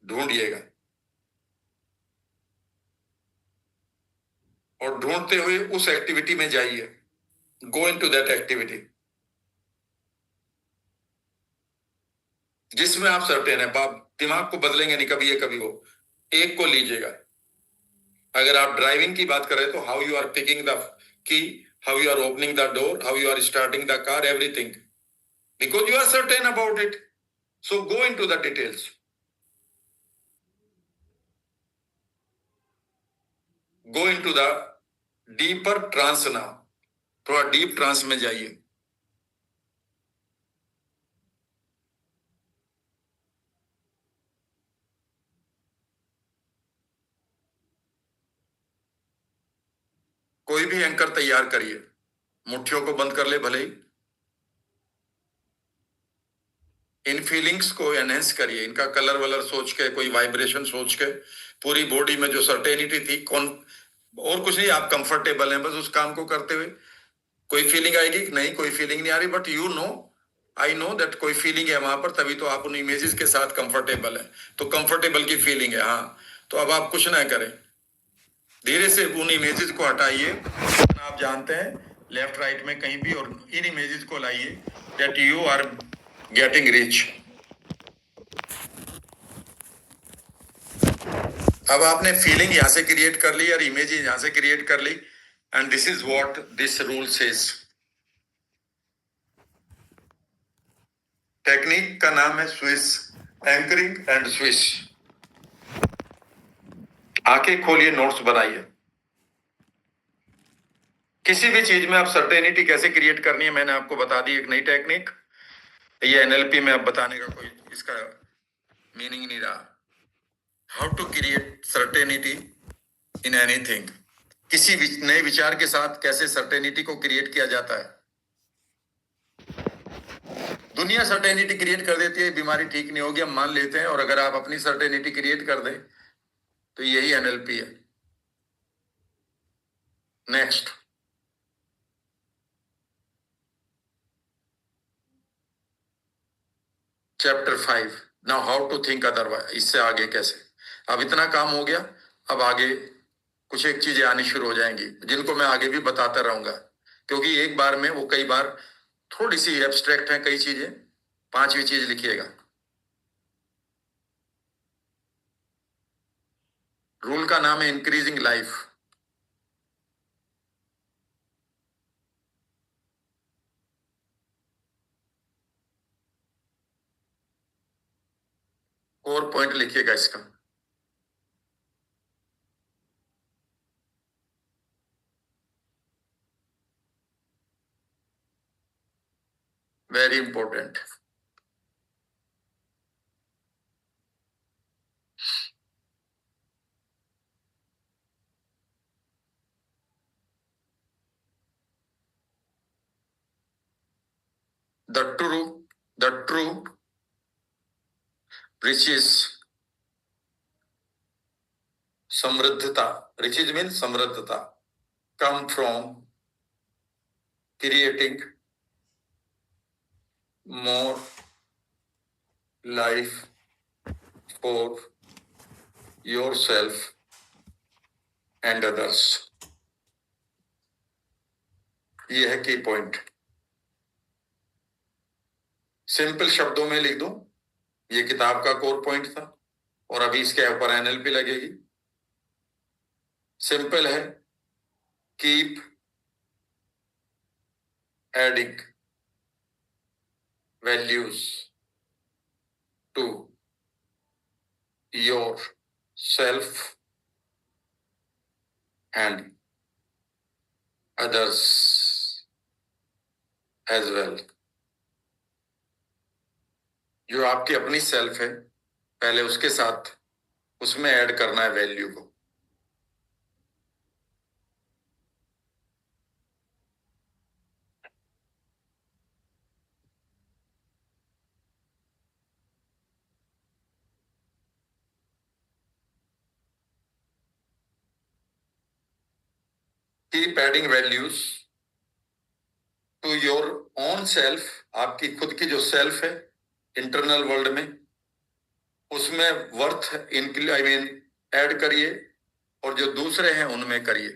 ढूंढिएगा और ढूंढते हुए उस एक्टिविटी में जाइए। गो इन टू दैट एक्टिविटी जिसमें आप सर्टेन है। आप दिमाग को बदलेंगे नहीं कभी ये कभी वो, एक को लीजिएगा। अगर आप ड्राइविंग की बात करें तो how you are picking the key, how you are opening the door, how you are starting the car, everything, because you are certain about it. So go into the details. Go into the deeper trance now. थोड़ा डीप ट्रांस में जाइए। कोई भी एंकर तैयार करिए, मुट्ठियों को बंद कर ले भले ही। इन फीलिंग्स को एनहेंस करिए, इनका कलर वलर सोच के, कोई वाइब्रेशन सोच के, पूरी बॉडी में जो सर्टेनिटी थी, कौन और कुछ नहीं, आप कंफर्टेबल हैं बस उस काम को करते हुए। कोई फीलिंग आएगी नहीं, कोई फीलिंग नहीं आ रही, but you know, I know that कोई फीलिंग है वहां पर, तभी तो आप उन इमेजेस के साथ कंफर्टेबल है। तो कंफर्टेबल की फीलिंग है, हाँ। तो अब आप कुछ ना करें, धीरे से उन इमेजेस को हटाइए। आप जानते हैं लेफ्ट राइट में कहीं भी, और इन इमेजेस को लाइए that you are getting rich. अब आपने फीलिंग यहां से क्रिएट कर ली और इमेज यहां से क्रिएट कर ली, and this is what this rule says. Technique का नाम है स्विस, एंकरिंग एंड स्विस। आंखें खोलिए, नोट्स बनाइए। किसी भी चीज में आप सर्टेनिटी कैसे क्रिएट करनी है मैंने आपको बता दी, एक नई टेक्निक। ये एनएलपी में अब बताने का कोई इसका मीनिंग नहीं रहा। How to create certainty in anything. किसी नए विचार के साथ कैसे सर्टेनिटी को क्रिएट किया जाता है। दुनिया सर्टेनिटी क्रिएट कर देती है, बीमारी ठीक नहीं होगी, हम मान लेते हैं, और अगर आप अपनी सर्टेनिटी क्रिएट कर दें तो यही एनएलपी है। Next, chapter 5, now how to think otherwise. इससे आगे कैसे, अब इतना काम हो गया, अब आगे कुछ एक चीजें आनी शुरू हो जाएंगी जिनको मैं आगे भी बताता रहूंगा, क्योंकि एक बार में वो कई बार थोड़ी सी एब्स्ट्रैक्ट है कई चीजें। पांचवी चीज लिखिएगा, रूल का नाम है इंक्रीजिंग लाइफ। कोर पॉइंट लिखिएगा इसका, very important. The true riches, समृद्धता, riches means समृद्धता, come from creating more life for yourself and others। ये है की पॉइंट। सिंपल शब्दों में लिख दूं, ये किताब का कोर पॉइंट था और अभी इसके ऊपर एनएलपी लगेगी। सिंपल है, keep adding values to yourself and others as well. जो आपकी अपनी सेल्फ है, पहले उसके साथ उसमें ऐड करना है वैल्यू को। Keep adding values to your own self, आपकी खुद की जो सेल्फ है इंटरनल वर्ल्ड में, उसमें वर्थ ऐड करिए, और जो दूसरे हैं उनमें करिए।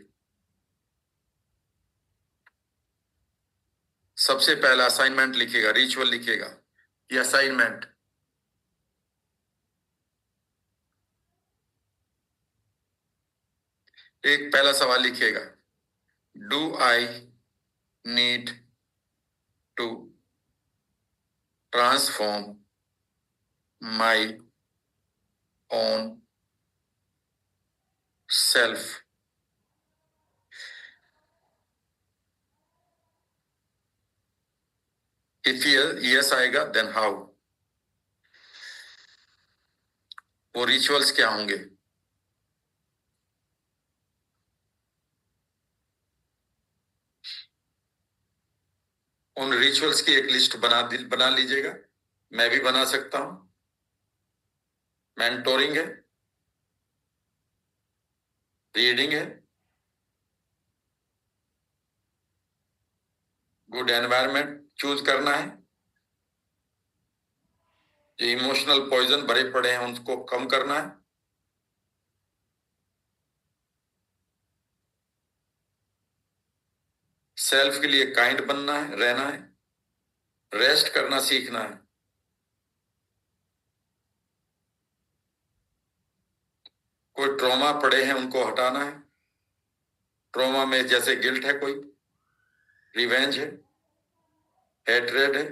सबसे पहला असाइनमेंट लिखिएगा, रिचुअल लिखिएगा, ये असाइनमेंट। एक पहला सवाल लिखिएगा, do I need to transform my own self? If yes आएगा देन हाउ। वो रिचुअल्स क्या होंगे? उन रिचुअल्स की एक लिस्ट बना लीजिएगा। मैं भी बना सकता हूं। मेंटोरिंग है, रीडिंग है, गुड एनवायरनमेंट चूज करना है, जो इमोशनल पॉइजन भरे पड़े हैं उनको कम करना है, सेल्फ के लिए काइंड बनना है, रहना है, रेस्ट करना सीखना है, कोई ट्रॉमा पड़े हैं उनको हटाना है। ट्रॉमा में जैसे गिल्ट है, कोई रिवेंज है, हेट्रेड है,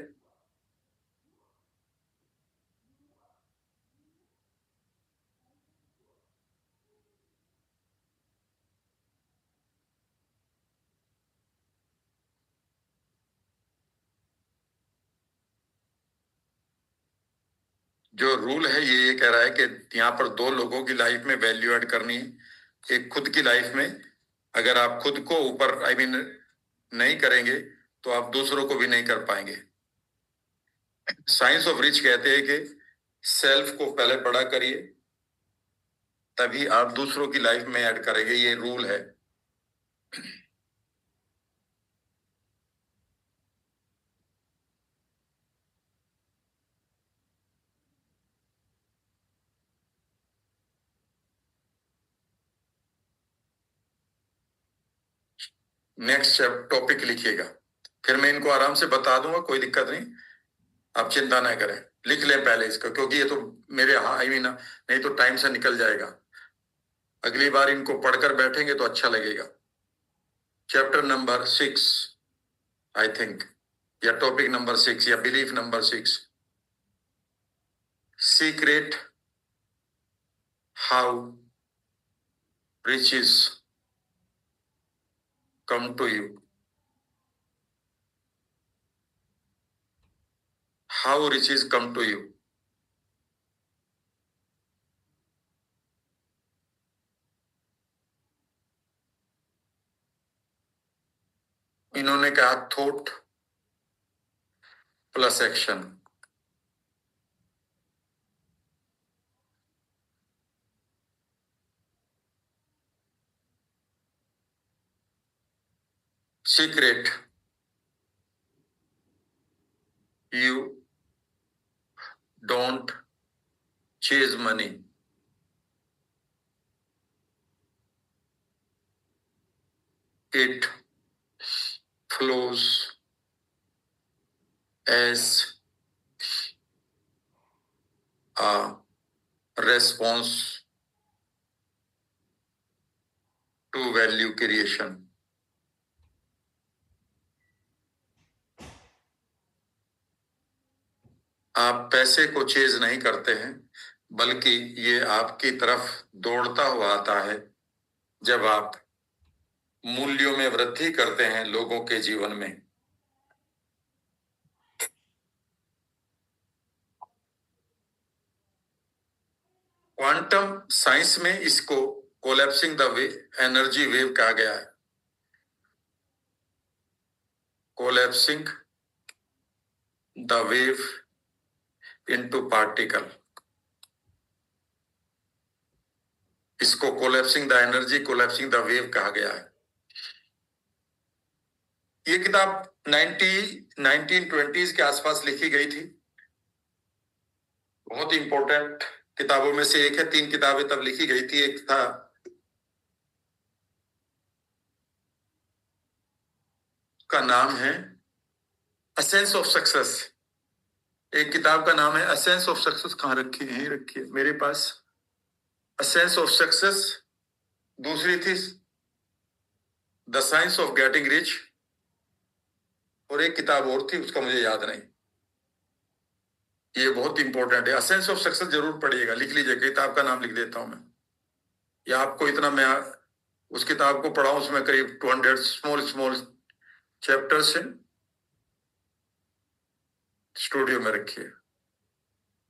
जो रूल है ये कह रहा है कि यहाँ पर दो लोगों की लाइफ में वैल्यू ऐड करनी है। एक खुद की लाइफ में, अगर आप खुद को ऊपर नहीं करेंगे तो आप दूसरों को भी नहीं कर पाएंगे। साइंस ऑफ रिच कहते हैं कि सेल्फ को पहले बड़ा करिए, तभी आप दूसरों की लाइफ में ऐड करेंगे। ये रूल है। नेक्स्ट टॉपिक लिखिएगा, फिर मैं इनको आराम से बता दूंगा, कोई दिक्कत नहीं, आप चिंता ना करें। लिख लें पहले इसका, क्योंकि ये तो मेरे नहीं तो टाइम से निकल जाएगा। अगली बार इनको पढ़कर बैठेंगे तो अच्छा लगेगा। चैप्टर नंबर 6 आई थिंक, या टॉपिक नंबर 6 या belief number 6, secret how riches come to you. How riches come to you. इन्होंने कहा thought plus action. Secret, you don't chase money. It flows as a response to value creation. आप पैसे को चेज नहीं करते हैं, बल्कि ये आपकी तरफ दौड़ता हुआ आता है जब आप मूल्यों में वृद्धि करते हैं लोगों के जीवन में। क्वांटम साइंस में इसको कोलैप्सिंग द एनर्जी वेव कहा गया है। Collapsing the wave into particle, इसको collapsing the energy, collapsing the wave कहा गया है। ये किताब 1920s के आसपास लिखी गई थी। बहुत इंपॉर्टेंट किताबों में से एक है। 3 किताबें तब लिखी गई थी। एक था का नाम है एसेंस ऑफ सक्सेस। एक किताब का नाम है एसेंस ऑफ सक्सेस। कहाँ रखी है? यहीं रखी है मेरे पास, एसेंस ऑफ सक्सेस। दूसरी थी the science of getting rich, और एक किताब और थी, उसका मुझे याद नहीं। ये बहुत इंपॉर्टेंट है। एसेंस ऑफ सक्सेस जरूर पढ़िएगा, लिख लीजिए। किताब का नाम लिख देता हूं मैं, या आपको इतना मैं उस किताब को पढ़ा, उसमें करीब 200 स्मॉल स्मॉल चैप्टर्स हैं। स्टूडियो में रखिए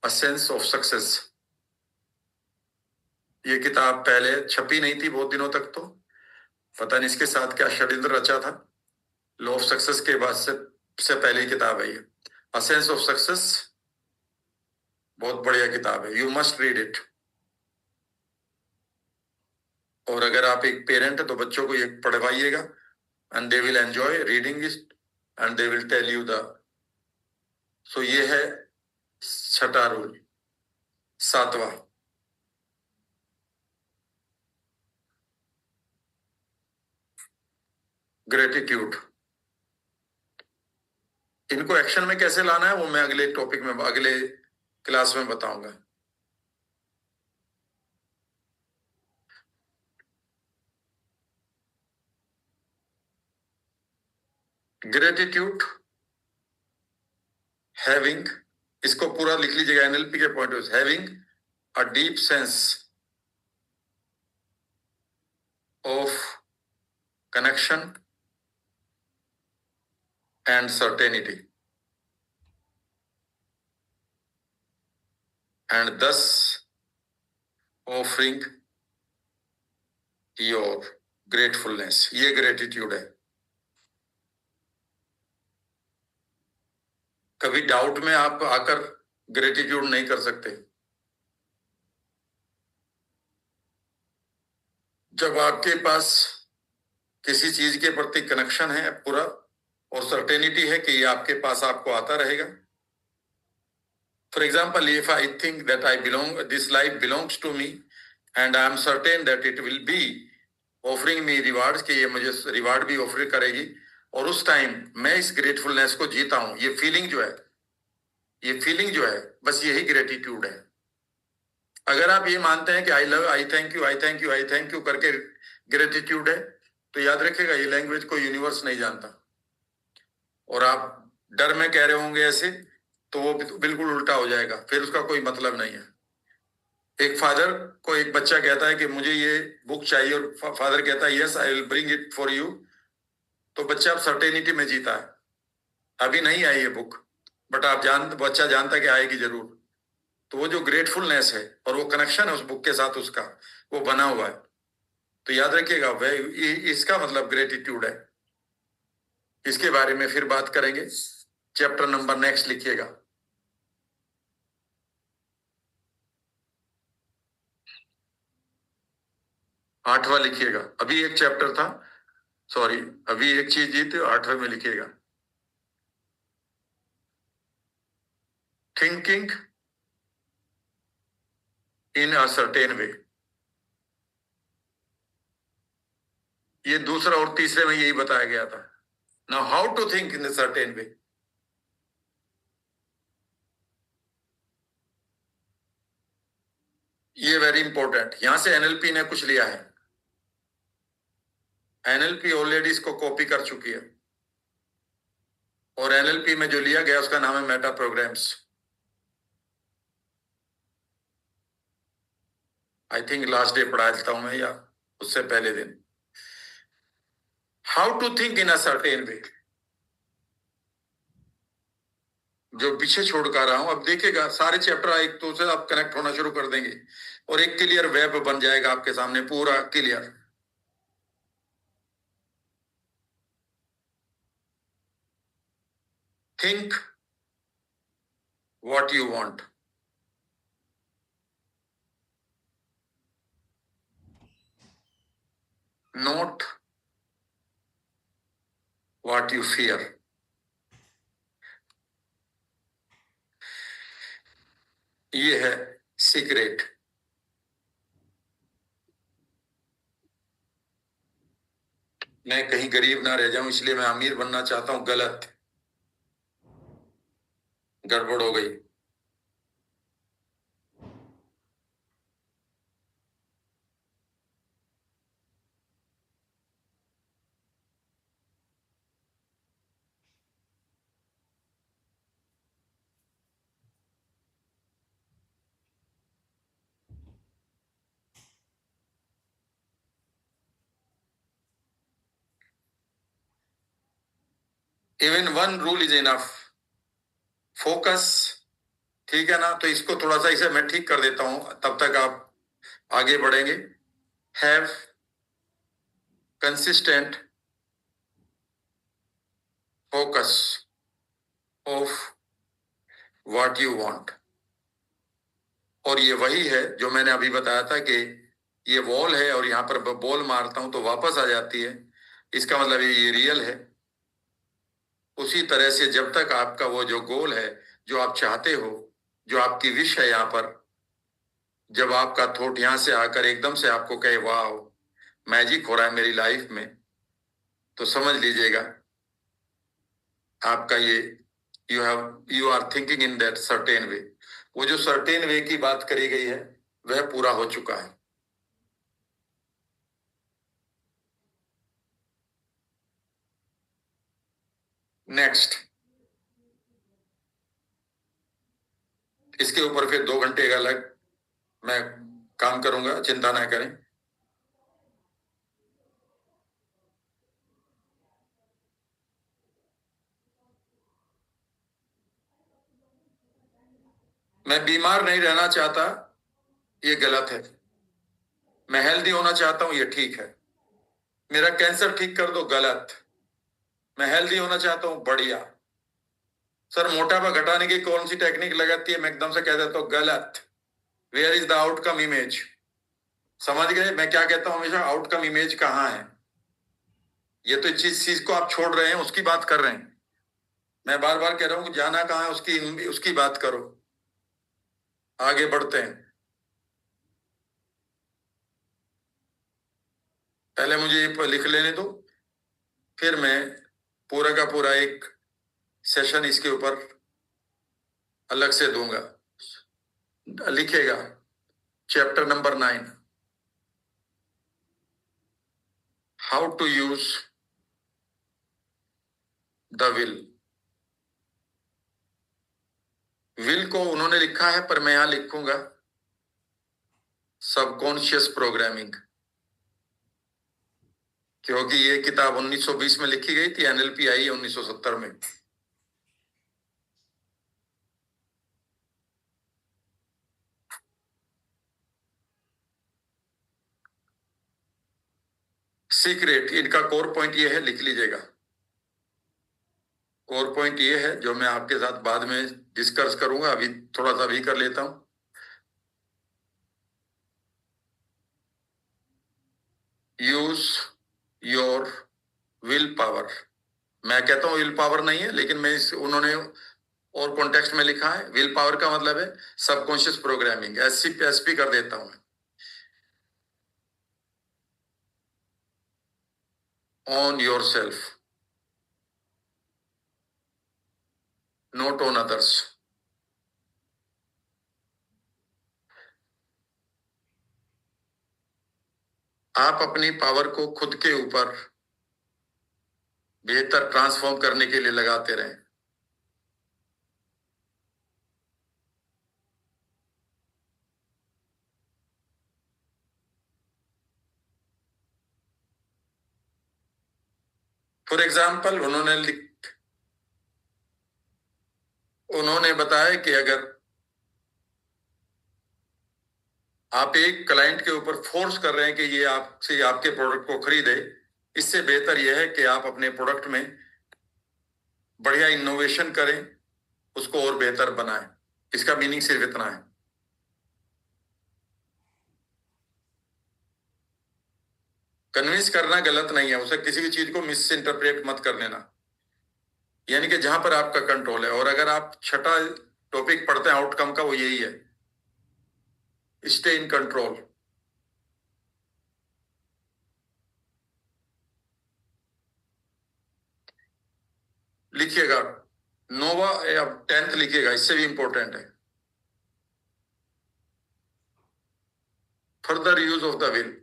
एसेंस ऑफ सक्सेस। ये किताब पहले छपी नहीं थी बहुत दिनों तक, तो पता नहीं इसके साथ क्या षड्यंत्र रचा था। लॉ ऑफ सक्सेस के बाद से पहले किताब है ये एसेंस ऑफ सक्सेस। बहुत बढ़िया किताब है, यू मस्ट रीड इट। और अगर आप एक पेरेंट है तो बच्चों को ये पढ़वाइएगा, and they will enjoy reading it and they will tell you the. सो ये है 6वां रूल। 7वां, ग्रेटिट्यूड। इनको एक्शन में कैसे लाना है वो मैं अगले टॉपिक में, अगले क्लास में बताऊंगा। ग्रेटिट्यूड हैविंग, इसको पूरा लिख लीजिएगा एनएलपी के point of, having a deep sense of connection and certainty, and thus offering your gratefulness। ये ग्रेटिट्यूड है। कभी डाउट में आप आकर ग्रेटिट्यूड नहीं कर सकते। जब आपके पास किसी चीज के प्रति कनेक्शन है पूरा, और सर्टेनिटी है कि ये आपके पास आपको आता रहेगा। For example, if I think that I belong, this life belongs to me, and I am certain that it will be offering me rewards, कि ये मुझे रिवार्ड भी ऑफर करेगी, और उस टाइम मैं इस ग्रेटफुलनेस को जीता हूं। ये फीलिंग जो है, ये फीलिंग जो है, बस यही ग्रेटिट्यूड है। अगर आप ये मानते हैं कि I love, I thank you, I thank you, I thank you करके ग्रेटिट्यूड है, तो याद रखिएगा ये लैंग्वेज को यूनिवर्स नहीं जानता। और आप डर में कह रहे होंगे ऐसे, तो वो बिल्कुल उल्टा हो जाएगा, फिर उसका कोई मतलब नहीं है। एक फादर को एक बच्चा कहता है कि मुझे ये बुक चाहिए, और फादर कहता है yes I will bring it for you, तो बच्चा अब सर्टेनिटी में जीता है। अभी नहीं आई ये बुक, बट बच्चा जानता है कि आएगी जरूर। तो वो जो ग्रेटफुलनेस है और वो कनेक्शन है उस बुक के साथ, उसका वो बना हुआ है। तो याद रखिएगा वह, इसका मतलब ग्रेटिट्यूड है। इसके बारे में फिर बात करेंगे। चैप्टर नंबर नेक्स्ट लिखिएगा। आठवां लिखिएगा। अभी एक चैप्टर था, सॉरी, अभी एक चीज जी थी, 8वें में लिखिएगा। Thinking in a certain way. ये दूसरा और तीसरे में यही बताया गया था। Now how to think in a certain way. ये वेरी इंपॉर्टेंट, यहां से एनएलपी ने कुछ लिया है। एनएलपी ऑलरेडी इसको कॉपी कर चुकी है, और एनएलपी में जो लिया गया उसका नाम है meta programs. I think last day पढ़ा देता हूं मैं, या उससे पहले दिन। How to think in a certain way, जो पीछे छोड़ कर रहा हूं, अब देखिएगा सारे चैप्टर एक तो से आप कनेक्ट होना शुरू कर देंगे, और एक क्लियर वेब बन जाएगा आपके सामने, पूरा clear. Think what you want, not what you fear. ये है सीक्रेट। मैं कहीं गरीब ना रह जाऊं इसलिए मैं अमीर बनना चाहता हूं, गलत, गड़बड़ हो गई। Even one rule is enough, focus. ठीक है ना, तो इसको थोड़ा सा इसे मैं ठीक कर देता हूं, तब तक आप आगे बढ़ेंगे। Have consistent focus of what you want. और ये वही है जो मैंने अभी बताया था कि ये वॉल है और यहां पर बॉल मारता हूं तो वापस आ जाती है, इसका मतलब ये रियल है। उसी तरह से जब तक आपका वो जो गोल है, जो आप चाहते हो, जो आपकी विश है, यहां पर जब आपका थॉट यहां से आकर एकदम से आपको कहे वाह मैजिक हो रहा है मेरी लाइफ में, तो समझ लीजिएगा आपका ये you are thinking in that certain way. वो जो सर्टेन वे की बात करी गई है वह पूरा हो चुका है। नेक्स्ट, इसके ऊपर फिर 2 घंटे का अलग मैं काम करूंगा, चिंता ना करें। मैं बीमार नहीं रहना चाहता, ये गलत है। मैं हेल्दी होना चाहता हूं, ये ठीक है। मेरा कैंसर ठीक कर दो, गलत। मैं हेल्दी होना चाहता हूं, बढ़िया। सर मोटापा घटाने की कौन सी टेक्निक लगाती है, मैं एकदम से कह देता हूं गलत। Where is the outcome image, समझ गए मैं क्या कहता हूं हमेशा, आउटकम इमेज कहाँ है। ये तो जिस चीज को आप छोड़ रहे हैं उसकी बात कर रहे हैं, मैं बार बार कह रहा हूं कि जाना कहाँ है उसकी उसकी बात करो। आगे बढ़ते हैं। पहले मुझे ये लिख लेने दो, फिर मैं पूरा का पूरा एक सेशन इसके ऊपर अलग से दूंगा। लिखेगा chapter number 9, how to use the will. Will को उन्होंने लिखा है पर मैं यहां लिखूंगा सबकॉन्शियस प्रोग्रामिंग, क्योंकि ये किताब 1920 में लिखी गई थी, एनएलपी आई है 1970 में। सीक्रेट, इनका कोर पॉइंट ये है, लिख लीजिएगा। कोर पॉइंट ये है जो मैं आपके साथ बाद में डिस्कस करूंगा, अभी थोड़ा सा भी कर लेता हूं। Use your will power. मैं कहता हूं विल पावर नहीं है, लेकिन मैं इस उन्होंने और कॉन्टेक्स्ट में लिखा है, विल पावर का मतलब है सबकॉन्शियस प्रोग्रामिंग, एसपी कर देता हूं। On your self, not on others. आप अपनी पावर को खुद के ऊपर बेहतर ट्रांसफॉर्म करने के लिए लगाते रहें। फॉर एग्जाम्पल उन्होंने बताया कि अगर आप एक क्लाइंट के ऊपर फोर्स कर रहे हैं कि ये आपसे आपके प्रोडक्ट को खरीदे, इससे बेहतर यह है कि आप अपने प्रोडक्ट में बढ़िया इनोवेशन करें, उसको और बेहतर बनाएं। इसका मीनिंग सिर्फ इतना है। कन्विंस करना गलत नहीं है, उसे किसी भी चीज को मिस इंटरप्रेट मत कर लेना, यानी कि जहां पर आपका कंट्रोल है। और अगर आप छठा टॉपिक पढ़ते हैं आउटकम का, वो यही है, स्टे इन कंट्रोल। लिखिएगा नोवा या 10th लिखिएगा, इससे भी इंपॉर्टेंट है। Further use of the will.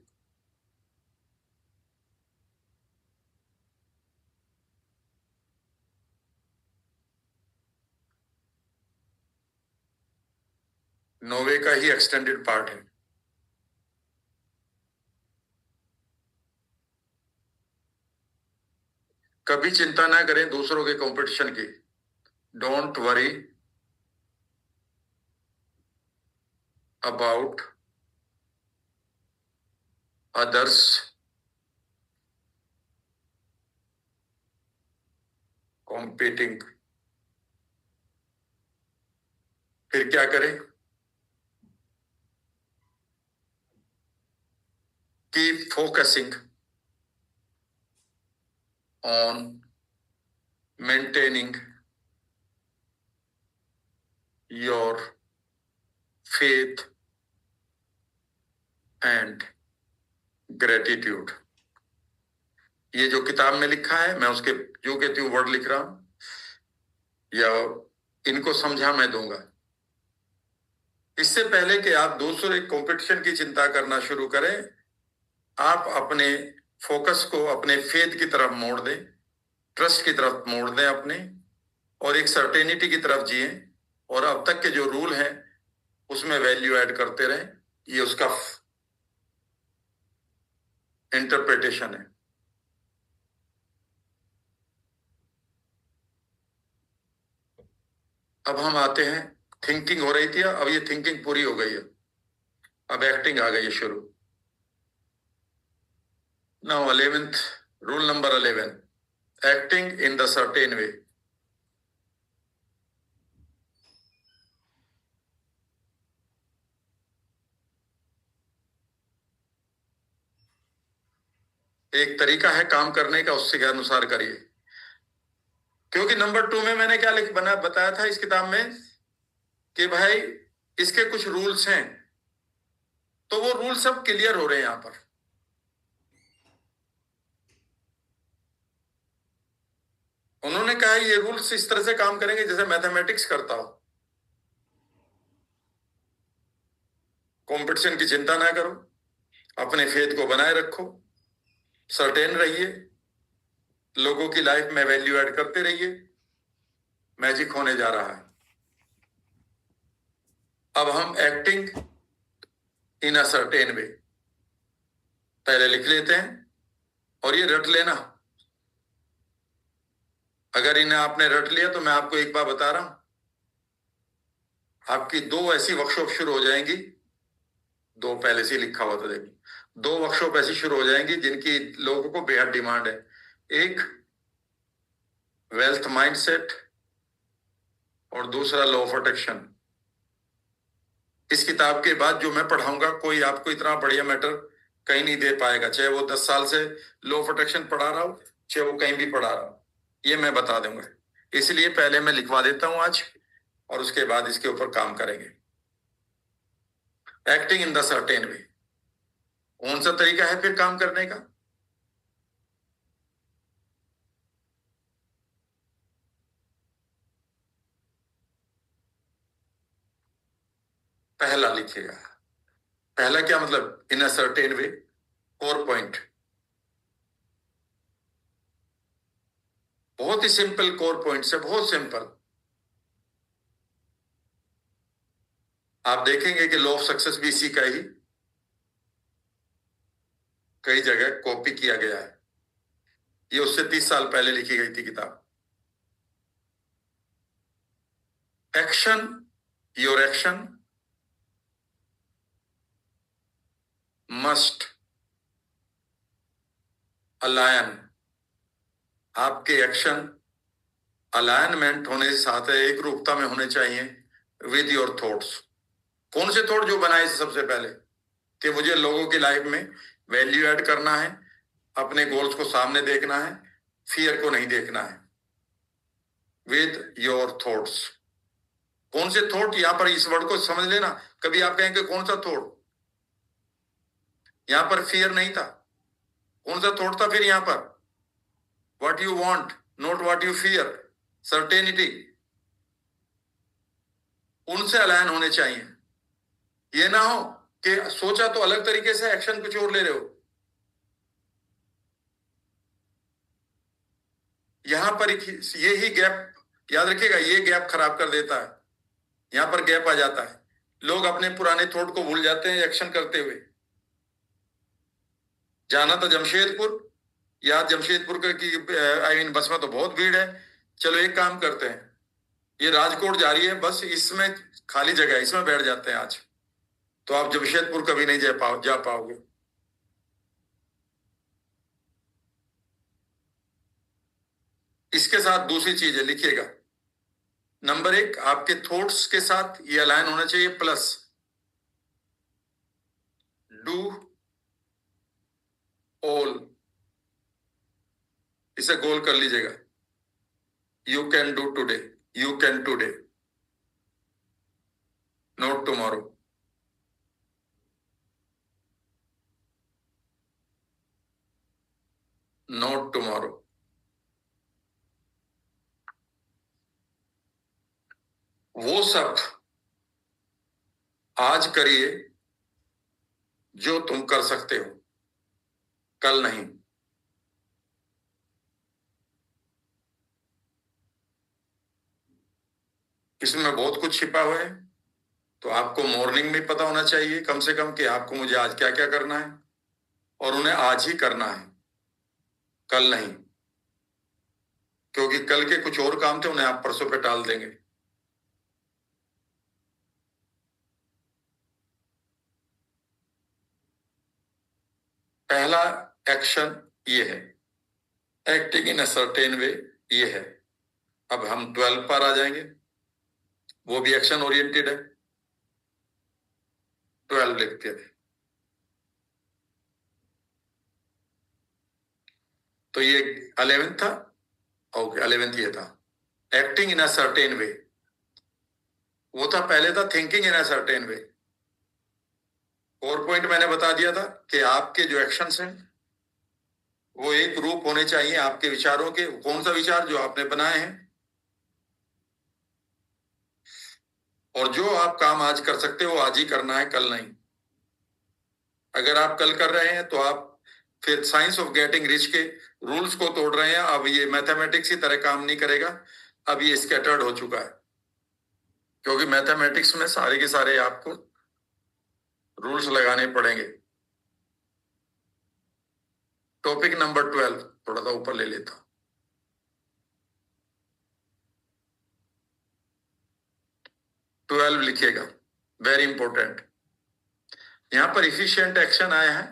No way का ही एक्सटेंडेड पार्ट है। कभी चिंता ना करें दूसरों के कंपटीशन की। Don't worry about others competing. फिर क्या करें? Keep focusing on maintaining your faith and gratitude. ये जो किताब में लिखा है, मैं उसके जो कहती हूँ वर्ड लिख रहा हूं, या इनको समझा मैं दूंगा। इससे पहले कि आप दूसरे कंपटीशन की चिंता करना शुरू करें, आप अपने फोकस को अपने फेथ की तरफ मोड़ दें, ट्रस्ट की तरफ मोड़ दें अपने, और एक सर्टेनिटी की तरफ जिए, और अब तक के जो रूल हैं उसमें वैल्यू ऐड करते रहें। ये उसका इंटरप्रिटेशन है। अब हम आते हैं, थिंकिंग हो रही थी, अब ये थिंकिंग पूरी हो गई है, अब एक्टिंग आ गई है शुरू। Now 11th rule number 11, acting in the certain way. एक तरीका है काम करने का, उससे के अनुसार करिए। क्योंकि नंबर 2 में मैंने क्या बताया था इस किताब में कि भाई इसके कुछ रूल्स हैं, तो वो रूल सब क्लियर हो रहे हैं यहां पर। उन्होंने कहा ये रूल्स इस तरह से काम करेंगे जैसे मैथमेटिक्स करता हो। कंपटीशन की चिंता ना करो, अपने फेथ को बनाए रखो, सर्टेन रहिए, लोगों की लाइफ में वैल्यू ऐड करते रहिए, मैजिक होने जा रहा है। अब हम एक्टिंग इन अ सर्टेन वे पहले लिख लेते हैं, और ये रट लेना। अगर इन्हें आपने रट लिया तो मैं आपको एक बार बता रहा हूं, आपकी 2 ऐसी वर्कशॉप शुरू हो जाएंगी, 2 पहले से लिखा हुआ था, देखिए 2 वर्कशॉप ऐसी शुरू हो जाएंगी जिनकी लोगों को बेहद डिमांड है। एक वेल्थ माइंडसेट और दूसरा लॉ ऑफ अट्रैक्शन। इस किताब के बाद जो मैं पढ़ाऊंगा, कोई आपको इतना बढ़िया मैटर कहीं नहीं दे पाएगा, चाहे वो 10 साल से लॉ ऑफ अट्रैक्शन पढ़ा रहा हो, चाहे वो कहीं भी पढ़ा रहा हो, ये मैं बता दूंगा। इसलिए पहले मैं लिखवा देता हूं आज, और उसके बाद इसके ऊपर काम करेंगे। Acting in the certain way कौन सा तरीका है फिर काम करने का? पहला लिखिएगा। पहला क्या मतलब? In a certain way. Core point, बहुत ही सिंपल कोर पॉइंट है, बहुत सिंपल। आप देखेंगे कि लॉ ऑफ सक्सेस भी इसी का ही कई जगह कॉपी किया गया है। ये उससे 30 साल पहले लिखी गई थी किताब। एक्शन, योर एक्शन मस्ट अलायन, आपके एक्शन अलाइनमेंट होने से साथ है, एक रूपता में होने चाहिए विद योर थॉट्स। कौन से थॉट? जो बनाए सबसे पहले कि मुझे लोगों की लाइफ में वैल्यू ऐड करना है, अपने गोल्स को सामने देखना है, फियर को नहीं देखना है। विद योर थॉट्स, कौन से थॉट? यहां पर इस वर्ड को समझ लेना। कभी आप कहेंगे कौन सा थॉट? यहां पर फियर नहीं था। कौन सा थॉट था फिर यहां पर? What you want, not what you fear. Certainty, उनसे अलायन होने चाहिए। ये ना हो कि सोचा तो अलग तरीके से, एक्शन कुछ और ले रहे हो। यहां पर ये ही गैप, याद रखिएगा, ये गैप खराब कर देता है। यहां पर गैप आ जाता है, लोग अपने पुराने थॉट को भूल जाते हैं एक्शन करते हुए। जाना था जमशेदपुर, या जमशेदपुर की आई मीन बस में तो बहुत भीड़ है, चलो एक काम करते हैं, ये राजकोट जा रही है बस, इसमें खाली जगह है, इसमें बैठ जाते हैं आज। तो आप जमशेदपुर कभी नहीं जा पाओगे। इसके साथ दूसरी चीज है, लिखिएगा। नंबर 1, आपके थॉट्स के साथ ये अलाइन होना चाहिए, प्लस डू ऑल, इसे गोल कर लीजिएगा। You can do today, you can today, not tomorrow. Not tomorrow. वो सब आज करिए जो तुम कर सकते हो, कल नहीं। इसमें बहुत कुछ छिपा हुआ है, तो आपको मॉर्निंग में पता होना चाहिए कम से कम कि आपको मुझे आज क्या क्या करना है, और उन्हें आज ही करना है, कल नहीं। क्योंकि कल के कुछ और काम थे, उन्हें आप परसों पे टाल देंगे। पहला एक्शन ये है, acting in a certain way, ये है। अब हम 12 पर आ जाएंगे, वो भी एक्शन ओरिएंटेड है। 12 लिखते थे, तो ये 11 था। ओके, 11 ये था acting in a certain way. वो था पहले था thinking in a certain way. और पॉइंट मैंने बता दिया था कि आपके जो एक्शंस हैं वो एक रूप होने चाहिए आपके विचारों के। कौन सा विचार? जो आपने बनाए हैं। और जो आप काम आज कर सकते हो आज ही करना है, कल नहीं। अगर आप कल कर रहे हैं तो आप फिर साइंस ऑफ गेटिंग रिच के रूल्स को तोड़ रहे हैं। अब ये मैथमेटिक्स की तरह काम नहीं करेगा, अब ये स्कैटर्ड हो चुका है। क्योंकि मैथमेटिक्स में सारे के सारे आपको रूल्स लगाने पड़ेंगे। टॉपिक नंबर 12 थोड़ा सा ऊपर ले लेता हूं। 12 लिखिएगा, वेरी इंपॉर्टेंट। यहां पर इफिशिएंट एक्शन आया है,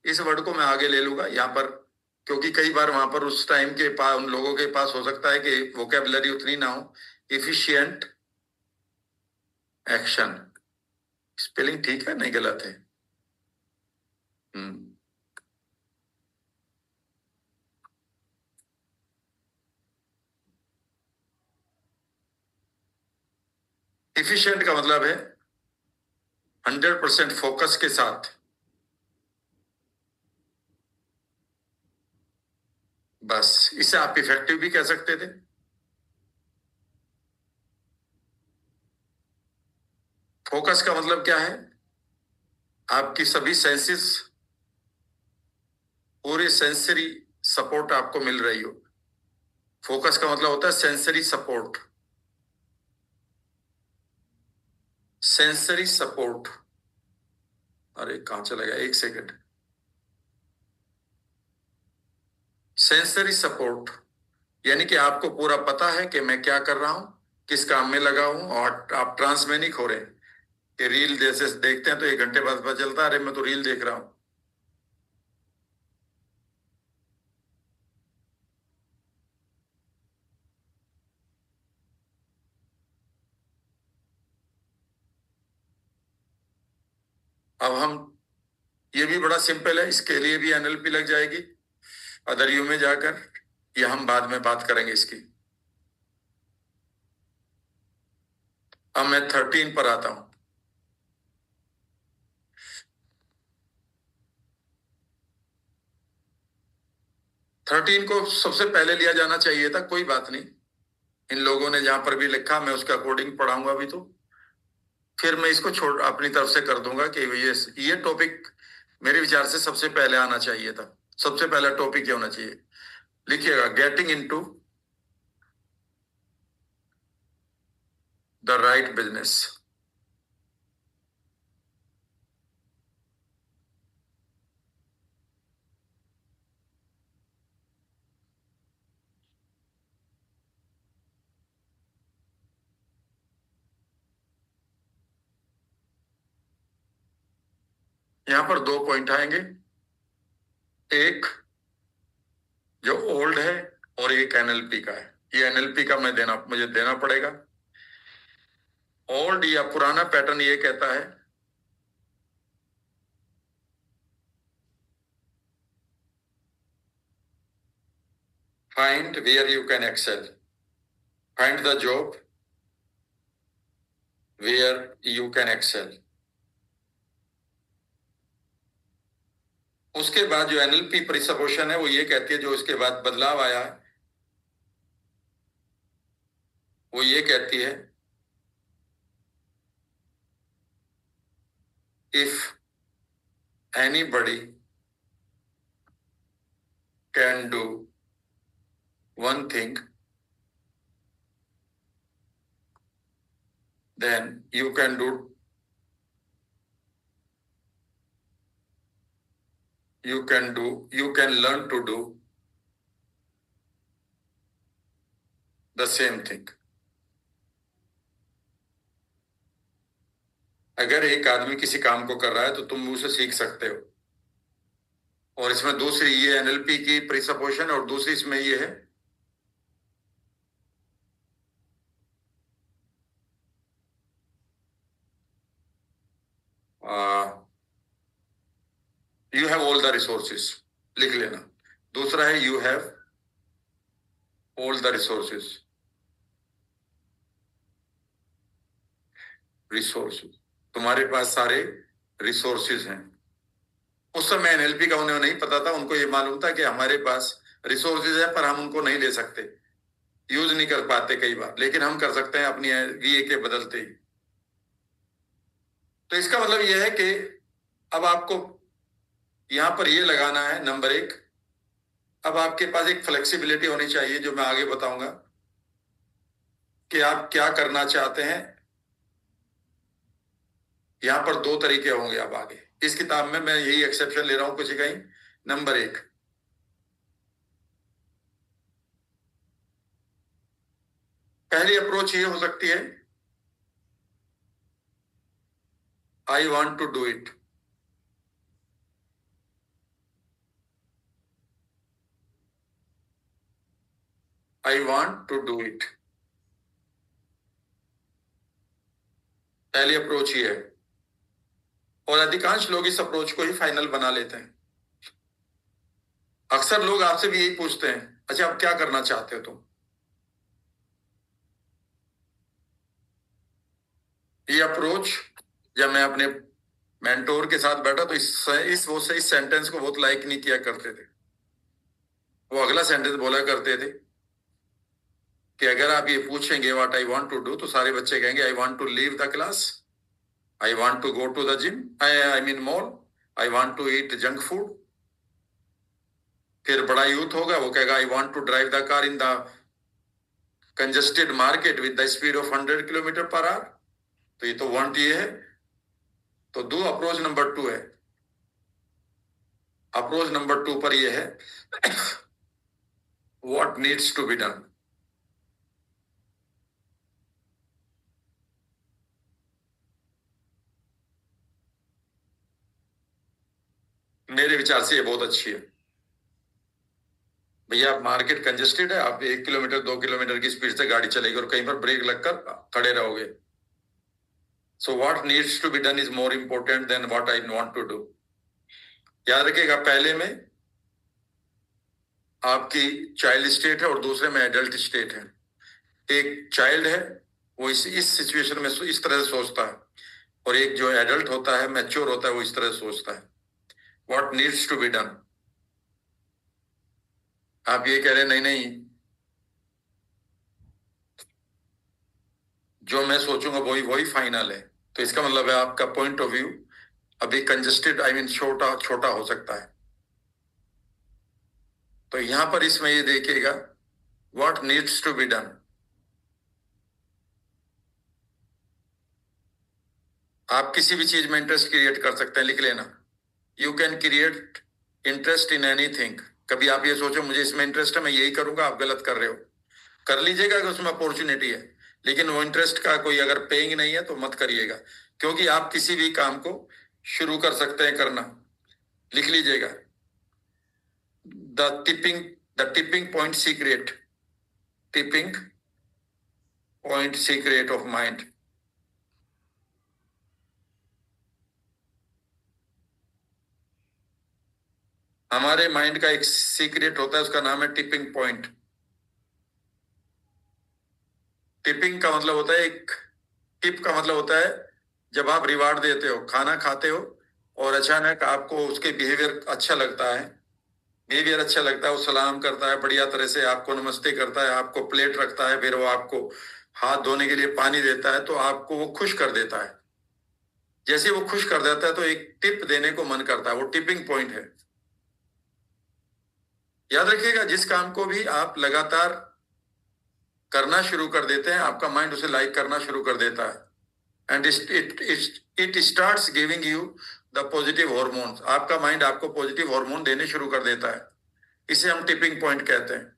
इस वर्ड को मैं आगे ले लूंगा यहां पर, क्योंकि कई बार वहां पर उस टाइम के पास उन लोगों के पास हो सकता है कि वोकेबलरी उतनी ना हो। इफिशिएंट एक्शन, स्पेलिंग ठीक है नहीं गलत है? इफिशिएंट का मतलब है 100% फोकस के साथ। बस इसे आप इफेक्टिव भी कह सकते थे। फोकस का मतलब क्या है? आपकी सभी सेंसेस पूरी सेंसरी सपोर्ट आपको मिल रही हो। फोकस का मतलब होता है सेंसरी सपोर्ट। सेंसरी सपोर्ट, अरे कहां चला गया, एक सेकंड। सेंसरी सपोर्ट यानी कि आपको पूरा पता है कि मैं क्या कर रहा हूं, किस काम में लगा हूं, और आप ट्रांस में नहीं खो रहे कि रील जैसे देखते हैं तो 1 घंटे बाद पता चलता है अरे मैं तो रील देख रहा हूं। अब हम, ये भी बड़ा सिंपल है, इसके लिए भी एनएलपी लग जाएगी अदर यू में जाकर, ये हम बाद में बात करेंगे इसकी। अब मैं 13 पर आता हूं। 13 को सबसे पहले लिया जाना चाहिए था, कोई बात नहीं, इन लोगों ने जहां पर भी लिखा मैं उसके अकॉर्डिंग पढ़ाऊंगा अभी। तो फिर मैं इसको छोड़ अपनी तरफ से कर दूंगा कि ये टॉपिक मेरे विचार से सबसे पहले आना चाहिए था। सबसे पहला टॉपिक क्या होना चाहिए, लिखिएगा, getting into the right business. यहां पर 2 पॉइंट आएंगे, एक जो ओल्ड है और एक एनएलपी का है। ये एनएलपी का मुझे देना पड़ेगा। ओल्ड या पुराना पैटर्न ये कहता है find where you can excel, find the job where you can excel. उसके बाद जो एनएलपी प्रिसपोजिशन है वो ये कहती है, जो इसके बाद बदलाव आया है वो ये कहती है, if anybody can do one thing, then you can do, you can learn to do the same thing. अगर एक आदमी किसी काम को कर रहा है तो तुम उसे सीख सकते हो। और इसमें दूसरी ये एनएलपी की प्रिसपोजिशन, और दूसरी इसमें ये है you have all the resources, लिख लेना। दूसरा है you have all the resources, resources, तुम्हारे पास सारे रिसोर्सेज हैं। उस समय एनएलपी का उन्हें नहीं पता था, उनको ये मालूम था कि हमारे पास रिसोर्सेज है पर हम उनको नहीं ले सकते, यूज नहीं कर पाते कई बार, लेकिन हम कर सकते हैं अपनी वीए के बदलते ही। तो इसका मतलब यह है कि अब आपको यहां पर ये लगाना है नंबर 1, अब आपके पास एक फ्लेक्सिबिलिटी होनी चाहिए, जो मैं आगे बताऊंगा कि आप क्या करना चाहते हैं। यहां पर 2 तरीके होंगे अब आगे इस किताब में, मैं यही एक्सेप्शन ले रहा हूं कुछ कहीं। नंबर 1, पहली अप्रोच ये हो सकती है, I want to do it. I want to do it, पहली अप्रोच ये है, और अधिकांश लोग इस अप्रोच को ही फाइनल बना लेते हैं। अक्सर लोग आपसे भी यही पूछते हैं, अच्छा आप क्या करना चाहते हो तुम। ये अप्रोच, जब मैं अपने मेंटोर के साथ बैठा तो इस सेंटेंस को बहुत लाइक नहीं किया करते थे। वो अगला सेंटेंस बोला करते थे कि अगर आप ये पूछेंगे what I want to do, तो सारे बच्चे कहेंगे I want to leave the class, I want to go to the gym, I mean mall, I want to eat junk food. फिर बड़ा यूथ होगा, वो कहेगा I want to drive the car in the congested market with the speed of 100 km/h। तो ये तो वांट ये है। तो दो अप्रोच नंबर 2 है। अप्रोच नंबर 2 पर ये है what needs to be done. मेरे विचार से ये बहुत अच्छी है। भैया मार्केट कंजेस्टेड है, आप 1 किलोमीटर 2 किलोमीटर की स्पीड से गाड़ी चलेगी और कहीं पर ब्रेक लगकर खड़े रहोगे। So what needs to be done is more important than what I want to do. याद रखिएगा, पहले में आपकी चाइल्ड स्टेट है और दूसरे में एडल्ट स्टेट है। एक चाइल्ड है, वो इस सिचुएशन में इस तरह से सोचता है, और एक जो एडल्ट होता है, मैच्योर होता है, वो इस तरह से सोचता है। What needs to be done. आप ये कह रहे हैं नहीं नहीं, जो मैं सोचूंगा वही वही फाइनल है, तो इसका मतलब है आपका पॉइंट ऑफ व्यू अभी कंजेस्टेड, आई मीन छोटा छोटा हो सकता है। तो यहां पर इसमें ये देखिएगा what needs to be done. आप किसी भी चीज में इंटरेस्ट क्रिएट कर सकते हैं, लिख लेना। You can create interest in anything. कभी आप ये सोचो मुझे इसमें इंटरेस्ट है, मैं यही करूंगा, आप गलत कर रहे हो। कर लीजिएगा अगर उसमें अपॉर्चुनिटी है, लेकिन वो इंटरेस्ट का कोई अगर पेइंग नहीं है तो मत करिएगा, क्योंकि आप किसी भी काम को शुरू कर सकते हैं करना। लिख लीजिएगा the tipping point secret, tipping point secret of mind. हमारे माइंड का एक सीक्रेट होता है, उसका नाम है टिपिंग पॉइंट। टिपिंग का मतलब होता है एक, टिप का मतलब होता है जब आप रिवार्ड देते हो, खाना खाते हो और अचानक आपको उसके बिहेवियर अच्छा लगता है, बिहेवियर अच्छा लगता है, वो सलाम करता है, बढ़िया तरह से आपको नमस्ते करता है, आपको प्लेट रखता है, फिर वो आपको हाथ धोने के लिए पानी देता है, तो आपको वो खुश कर देता है। जैसे वो खुश कर देता है तो एक टिप देने को मन करता है, वो टिपिंग पॉइंट है। याद रखिएगा, जिस काम को भी आप लगातार करना शुरू कर देते हैं, आपका माइंड उसे लाइक करना शुरू कर देता है, and it starts giving you the positive hormones. आपका माइंड आपको पॉजिटिव हार्मोन देने शुरू कर देता है, इसे हम टिपिंग पॉइंट कहते हैं।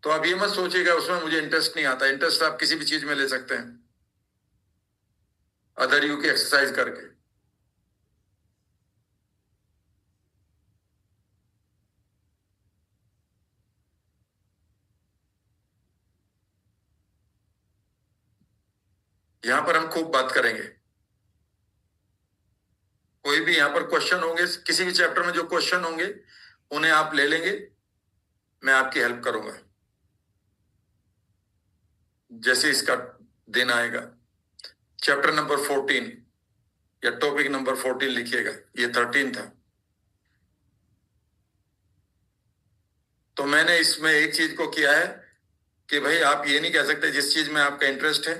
तो आप ये मत सोचिएगा उसमें मुझे इंटरेस्ट नहीं आता। इंटरेस्ट आप किसी भी चीज में ले सकते हैं, अदर यू की एक्सरसाइज करके। यहां पर हम खूब बात करेंगे। कोई भी यहाँ पर क्वेश्चन होंगे, किसी भी चैप्टर में जो क्वेश्चन होंगे उन्हें आप ले लेंगे, मैं आपकी हेल्प करूंगा जैसे इसका दिन आएगा। चैप्टर नंबर 14 या टॉपिक नंबर 14 लिखिएगा, ये 13 था। तो मैंने इसमें एक चीज को किया है कि भाई आप ये नहीं कह सकते जिस चीज में आपका इंटरेस्ट है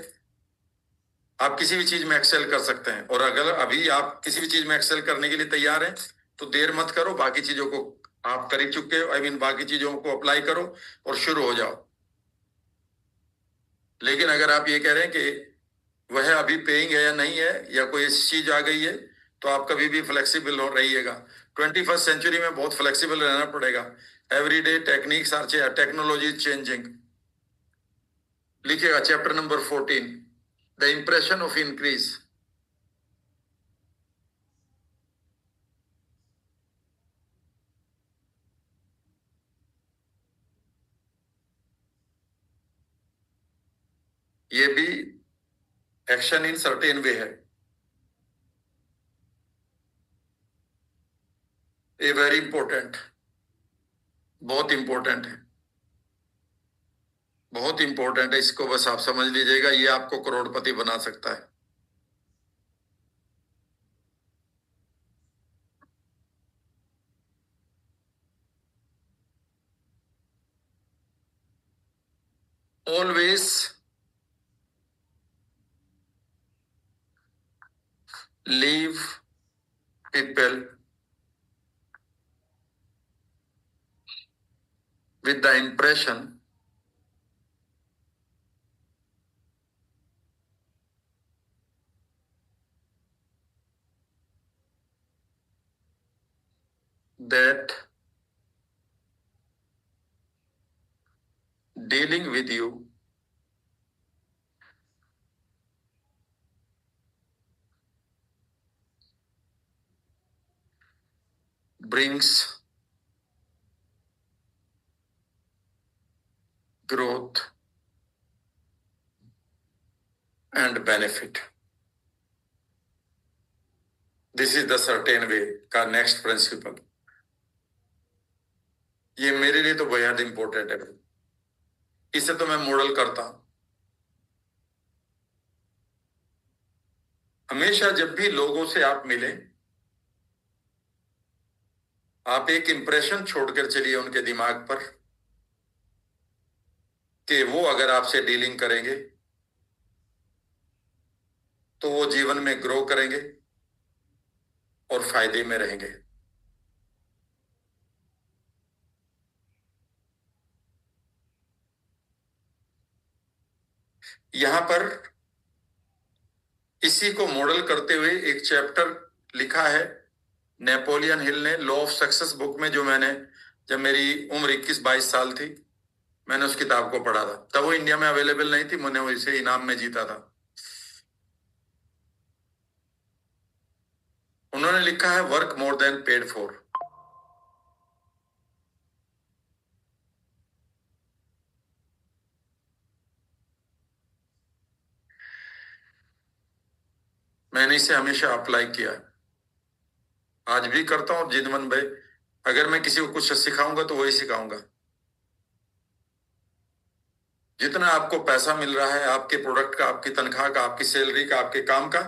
आप किसी भी चीज में एक्सेल कर सकते हैं, और अगर अभी आप किसी भी चीज में एक्सेल करने के लिए तैयार हैं तो देर मत करो, बाकी चीजों को आप कर ही चुके हो, आई मीन बाकी चीजों को अप्लाई करो और शुरू हो जाओ। लेकिन अगर आप ये कह रहे हैं कि वह अभी पेइंग है या नहीं है, या कोई ऐसी चीज आ गई है, तो आप कभी भी फ्लेक्सिबल हो रहिएगा। 21st सेंचुरी में बहुत फ्लेक्सिबल रहना पड़ेगा। Everyday techniques are, technology is changing. लिखिएगा chapter number 14, the impression of increase. ये भी एक्शन इन सर्टेन वे है, ये वेरी इंपॉर्टेंट, बहुत इंपॉर्टेंट है, बहुत इंपॉर्टेंट है। इसको बस आप समझ लीजिएगा, ये आपको करोड़पति बना सकता है। Always leave people with the impression that dealing with you brings growth and benefit. This is the certain way का next principle. ये मेरे लिए तो बेहद इंपॉर्टेंट है, इसे तो मैं मॉडल करता हूं। हमेशा जब भी लोगों से आप मिले, आप एक इंप्रेशन छोड़कर चलिए उनके दिमाग पर कि वो अगर आपसे डीलिंग करेंगे तो वो जीवन में ग्रो करेंगे और फायदे में रहेंगे। यहां पर इसी को मॉडल करते हुए एक चैप्टर लिखा है नेपोलियन हिल ने लॉ ऑफ सक्सेस बुक में, जो मैंने जब मेरी उम्र 21-22 साल थी मैंने उस किताब को पढ़ा था। तब वो इंडिया में अवेलेबल नहीं थी, मैंने वो इसे इनाम में जीता था। उन्होंने लिखा है work more than paid for. मैंने इसे हमेशा अप्लाई किया है, आज भी करता हूं। जिदमन भाई, अगर मैं किसी को कुछ सिखाऊंगा तो वही सिखाऊंगा। जितना आपको पैसा मिल रहा है आपके प्रोडक्ट का, आपकी तनख्वाह का, आपकी सैलरी का, आपके काम का,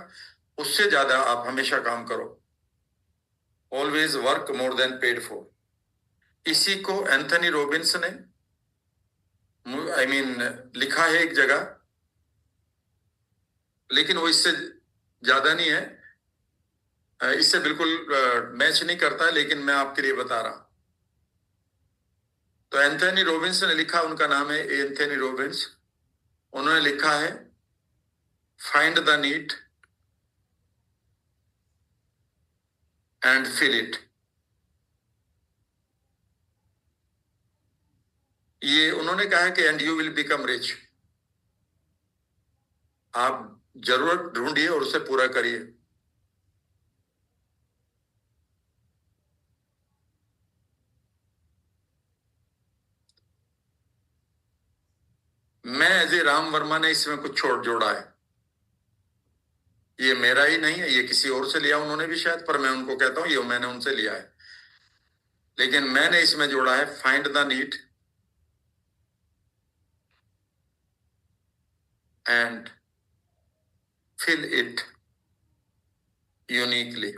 उससे ज्यादा आप हमेशा काम करो। Always work more than paid for. इसी को एंथनी रॉबिन्स ने लिखा है एक जगह, लेकिन वो इससे ज्यादा नहीं है, इससे बिल्कुल मैच नहीं करता है, लेकिन मैं आपके लिए बता रहा हूं। तो एंथनी रॉबिन्स ने लिखा, उनका नाम है एंथनी रॉबिन्स। उन्होंने लिखा है find the need and fill it. ये उन्होंने कहा है कि and you will become rich. आप जरूरत ढूंढिए और उसे पूरा करिए। मैं एज ए राम वर्मा ने इसमें कुछ छोड़ जोड़ा है। ये मेरा ही नहीं है, ये किसी और से लिया उन्होंने भी शायद, पर मैं उनको कहता हूं ये मैंने उनसे लिया है। लेकिन मैंने इसमें जोड़ा है find the need and fill it uniquely.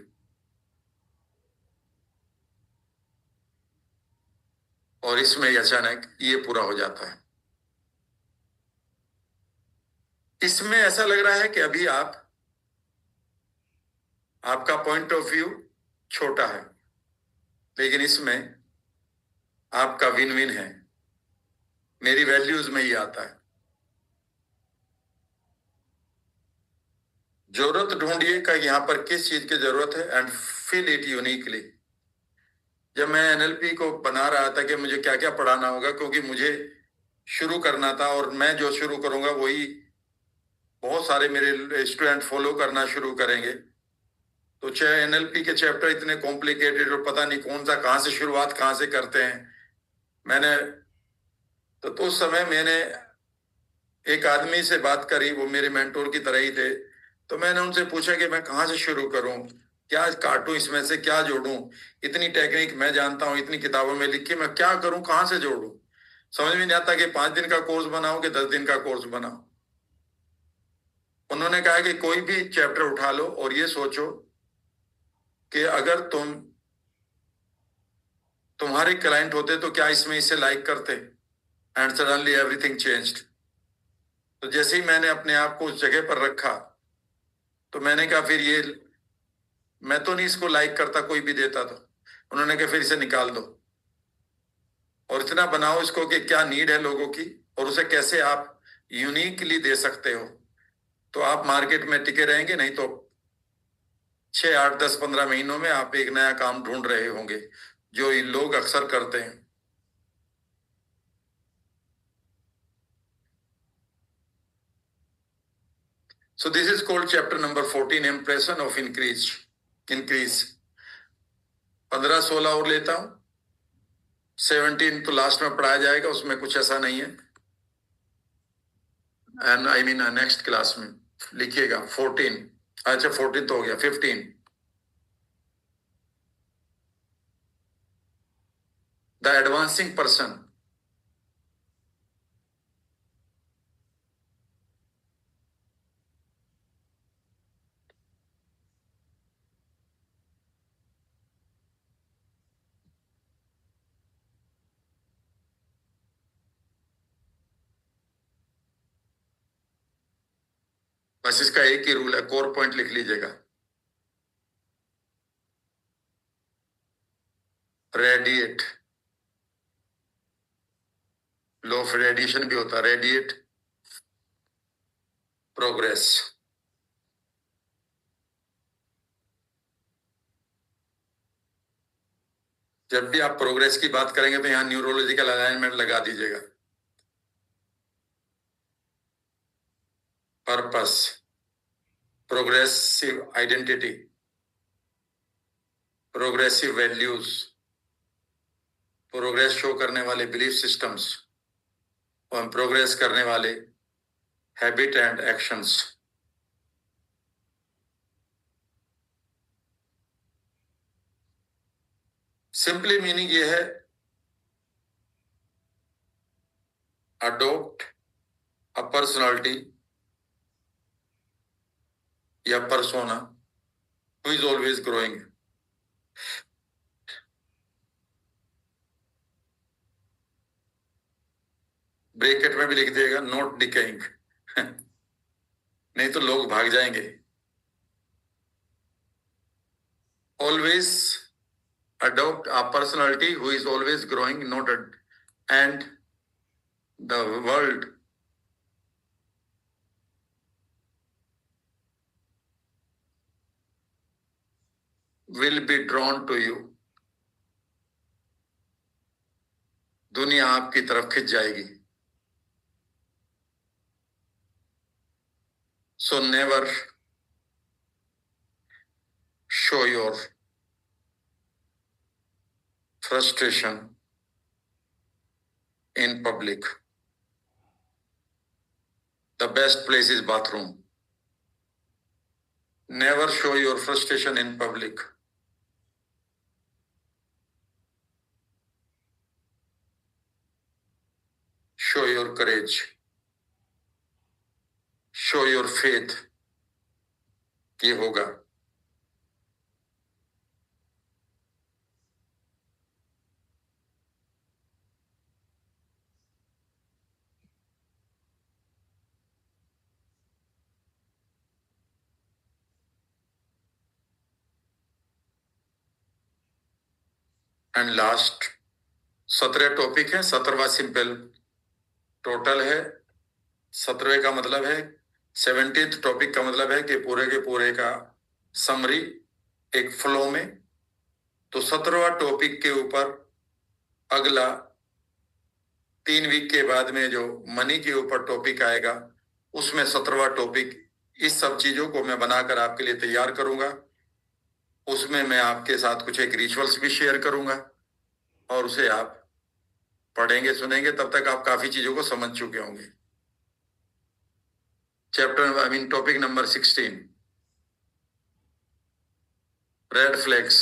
और इसमें अचानक ये पूरा हो जाता है। इसमें ऐसा लग रहा है कि अभी आपका पॉइंट ऑफ व्यू छोटा है, लेकिन इसमें आपका विन विन है। मेरी वैल्यूज में ही आता है। जरूरत ढूंढिए का यहां पर किस चीज की जरूरत है एंड फिल इट यूनिकली। जब मैं एनएलपी को बना रहा था कि मुझे क्या क्या पढ़ाना होगा, क्योंकि मुझे शुरू करना था और मैं जो शुरू करूंगा वही बहुत सारे मेरे स्टूडेंट फॉलो करना शुरू करेंगे। तो चाहे एनएलपी के चैप्टर इतने कॉम्प्लिकेटेड और पता नहीं कौन सा कहां से शुरुआत कहां से करते हैं। मैंने तो उस समय मैंने एक आदमी से बात करी, वो मेरे मेंटोर की तरह ही थे। तो मैंने उनसे पूछा कि मैं कहाँ से शुरू करूं, क्या काटूं, इसमें से क्या जोड़ूं। इतनी टेक्निक मैं जानता हूं, इतनी किताबों में लिखी, मैं क्या करूं, कहाँ से जोड़ूं। समझ में नहीं आता कि 5 दिन का कोर्स बनाओ कि 10 दिन का कोर्स बनाओ। उन्होंने कहा कि कोई भी चैप्टर उठा लो और ये सोचो कि अगर तुम्हारे क्लाइंट होते तो क्या इसमें इसे लाइक करते। And suddenly everything changed. तो जैसे ही मैंने अपने आप को उस जगह पर रखा तो मैंने कहा फिर ये मैं तो नहीं इसको लाइक करता, कोई भी देता तो। उन्होंने कहा फिर इसे निकाल दो। और इतना बनाओ इसको कि क्या नीड है लोगों की और उसे कैसे आप यूनिकली दे सकते हो, तो आप मार्केट में टिके रहेंगे। नहीं तो 6, 8, 10, 15 महीनों में आप एक नया काम ढूंढ रहे होंगे, जो ये लोग अक्सर करते हैं। So this is called chapter number 14, impression of increase. 15, 16 और लेता हूं, 17 तो लास्ट में पढ़ाया जाएगा, उसमें कुछ ऐसा नहीं है। And I mean next class में लिखिएगा 14। अच्छा 14 तो हो गया, 15 द एडवांसिंग पर्सन। बस इसका एक ही रूल है, कोर पॉइंट लिख लीजिएगा। रेडिएट, लो ऑफ रेडिएशन भी होता है, रेडिएट प्रोग्रेस। जब भी आप प्रोग्रेस की बात करेंगे तो यहां न्यूरोलॉजिकल अलाइनमेंट लगा दीजिएगा। Purpose, progressive identity, progressive values, progress show करने वाले बिलीफ सिस्टम्स और प्रोग्रेस करने वाले habit and actions. Simply meaning ये है, अडोप्ट अ पर्सनालिटी या persona who is always growing. Bracket में भी लिख दिएगा नॉट डिकेइंग नहीं तो लोग भाग जाएंगे। Always adopt a personality who is always growing, not and the world will be drawn to you. दुनिया आपकी तरफ खिंच जाएगी। So never show your frustration in public. The best place is bathroom. Never show your frustration in public. Show your courage. Show your faith. ये होगा। एंड लास्ट 17 टॉपिक है, 17वां सिंपल टोटल है। 17वें का मतलब है, 17th टॉपिक का मतलब है कि पूरे के पूरे का समरी एक फ्लो में। तो 17वां टॉपिक के ऊपर अगला 3 वीक के बाद में जो मनी के ऊपर टॉपिक आएगा, उसमें 17वां टॉपिक, इस सब चीजों को मैं बनाकर आपके लिए तैयार करूंगा। उसमें मैं आपके साथ कुछ एक रिचुअल्स भी शेयर करूंगा और उसे आप पढ़ेंगे सुनेंगे, तब तक आप काफी चीजों को समझ चुके होंगे। Topic number 16, red flags.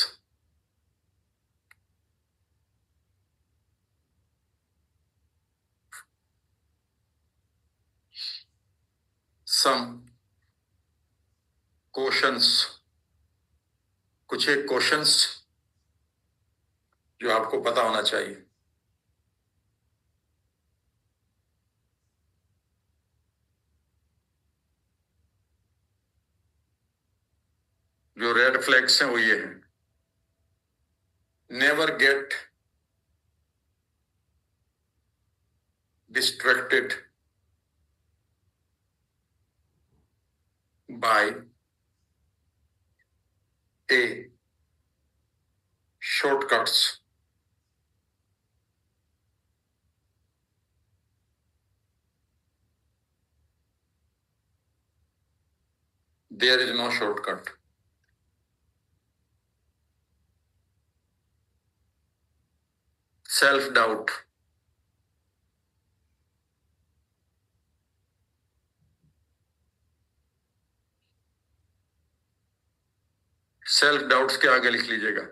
Some questions, कुछ एक क्वेश्चंस जो आपको पता होना चाहिए। जो रेड फ्लैग्स हैं वो ये हैं। Never get distracted by a shortcuts. There is no shortcut. Self-doubt. Self-doubts के आगे लिख लीजिएगा.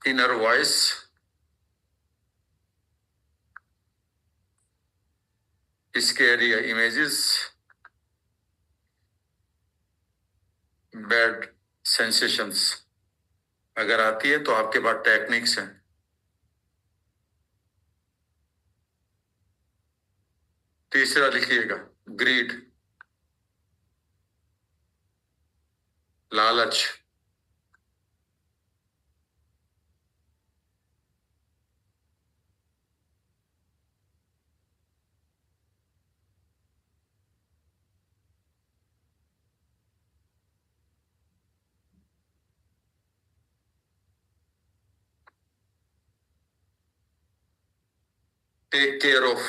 Inner voice. Scary images. Bad sensations. अगर आती है तो आपके पास टेक्निक्स हैं. तीसरा लिखिएगा, ग्रीड, लालच. Take care of.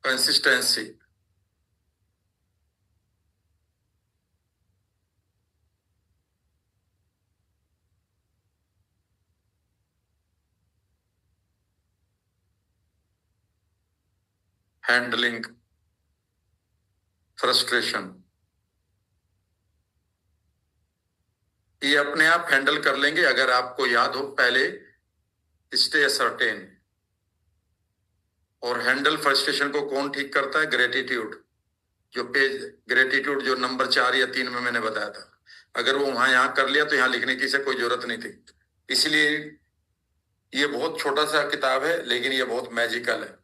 Consistency. Handling frustration. ये अपने आप हैंडल कर लेंगे अगर आपको याद हो पहले स्टे सर्टेन. और हैंडल फ्रस्ट्रेशन को कौन ठीक करता है? ग्रेटिट्यूड. जो पेज ग्रेटिट्यूड जो नंबर 4 या 3 में मैंने बताया था, अगर वो वहां यहां कर लिया तो यहां लिखने की से कोई जरूरत नहीं थी. इसलिए ये बहुत छोटा सा किताब है लेकिन ये बहुत मैजिकल है.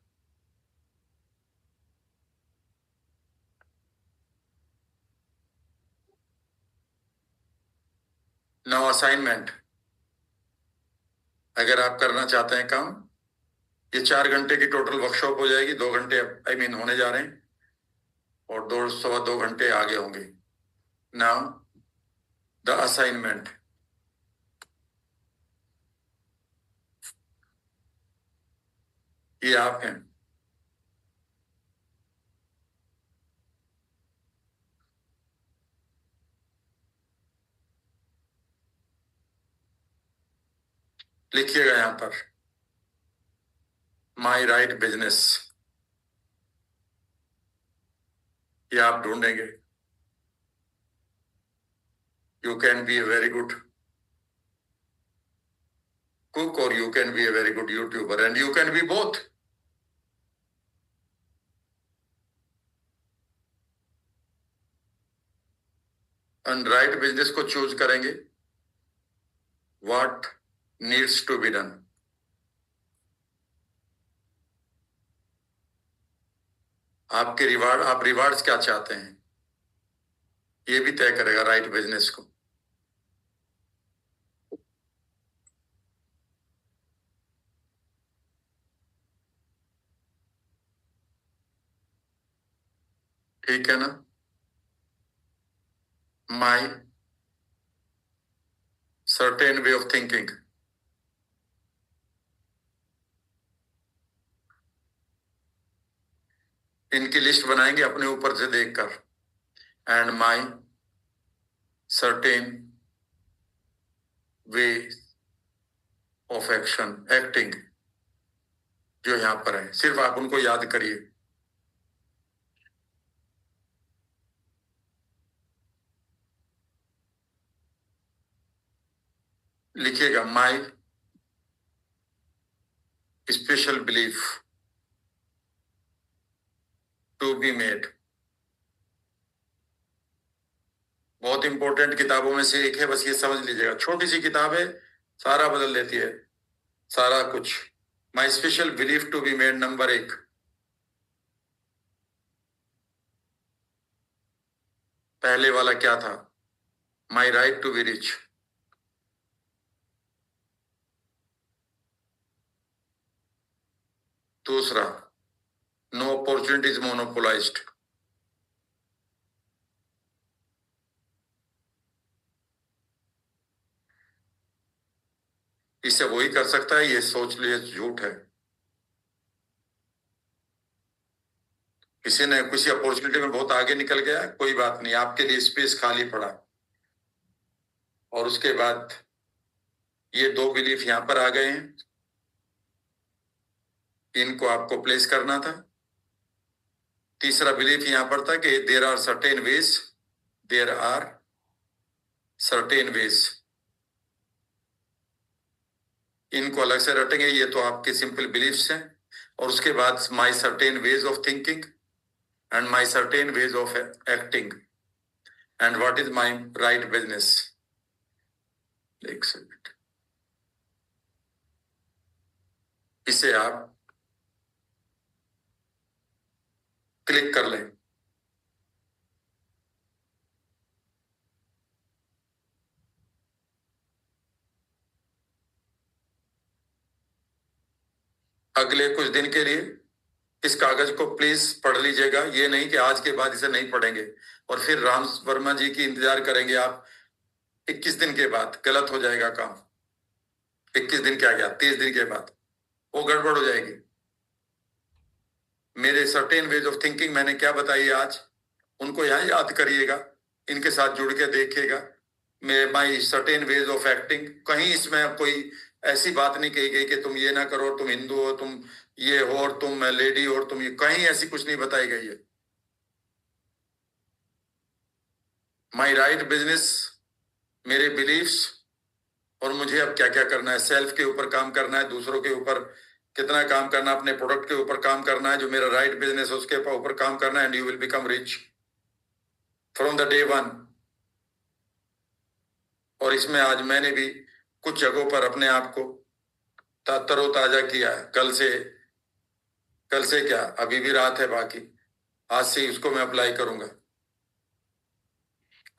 Now assignment. अगर आप करना चाहते हैं काम, ये 4 घंटे की टोटल वर्कशॉप हो जाएगी. 2 घंटे होने जा रहे हैं और 2 घंटे आगे होंगे. Now the assignment. ये आप हैं. लिखिएगा यहां पर माई राइट बिजनेस. ये आप ढूंढेंगे. You can be a very good cook or you can be a very good YouTuber and you can be both. And right business को चूज करेंगे. What needs to be done. आपके रिवार्ड, आप रिवार्ड्स क्या चाहते हैं, ये भी तय करेगा राइट बिजनेस को. ठीक है ना? माई सर्टेन वे ऑफ थिंकिंग. इनकी लिस्ट बनाएंगे अपने ऊपर से देखकर. And my certain way of action, acting, जो यहां पर है. सिर्फ आप उनको याद करिए. लिखिएगा my special belief to be made. बहुत इंपॉर्टेंट किताबों में से एक है, बस ये समझ लीजिएगा. छोटी सी किताब है, सारा बदल देती है, सारा कुछ. My special belief to be made number 1, पहले वाला क्या था? My right to be rich. दूसरा, नो अपॉर्चुनिटीज मोनोपोलाइज्ड। इसे वही कर सकता है, ये सोच लिए झूठ है। किसी ने किसी अपॉर्चुनिटी में बहुत आगे निकल गया, कोई बात नहीं, आपके लिए स्पेस खाली पड़ा। और उसके बाद ये 2 बिलीफ यहां पर आ गए हैं, इनको आपको प्लेस करना था। तीसरा बिलीफ यहां पर था कि देर आर सर्टेन वेज, इनको अलग से रटेंगे, ये तो आपके सिंपल बिलीफ्स हैं। और उसके बाद my certain ways of thinking and my certain ways of acting and what is my right business. एक सेकंड, इसे आप क्लिक कर लें। अगले कुछ दिन के लिए इस कागज को प्लीज पढ़ लीजिएगा, ये नहीं कि आज के बाद इसे नहीं पढ़ेंगे और फिर राम वर्मा जी की इंतजार करेंगे आप 21 दिन के बाद। गलत हो जाएगा काम। 21 दिन क्या गया, 30 दिन के बाद वो गड़बड़ हो जाएगी। मेरे सर्टेन वेज ऑफ थिंकिंग मैंने क्या बताई आज, उनको यहां याद करिएगा, इनके साथ जुड़ के देखिएगा। मेरे माई सर्टेन वेज ऑफ एक्टिंग, कहीं इसमें कोई ऐसी बात नहीं कही गई कि तुम ये ना करो, तुम हिंदू हो, तुम ये हो, और तुम लेडी हो, और तुम ये, कहीं ऐसी कुछ नहीं बताई गई है। माई राइट बिजनेस, मेरे बिलीफ्स, और मुझे अब क्या क्या करना है। सेल्फ के ऊपर काम करना है, दूसरों के ऊपर कितना काम करना है, अपने प्रोडक्ट के ऊपर काम करना है, जो मेरा राइट बिजनेस है उसके ऊपर काम करना है, and you will become rich from the day 1। और इसमें आज मैंने भी कुछ जगहों पर अपने आप को तरोताजा किया है। कल से क्या, अभी भी रात है बाकी, आज से उसको मैं अप्लाई करूंगा।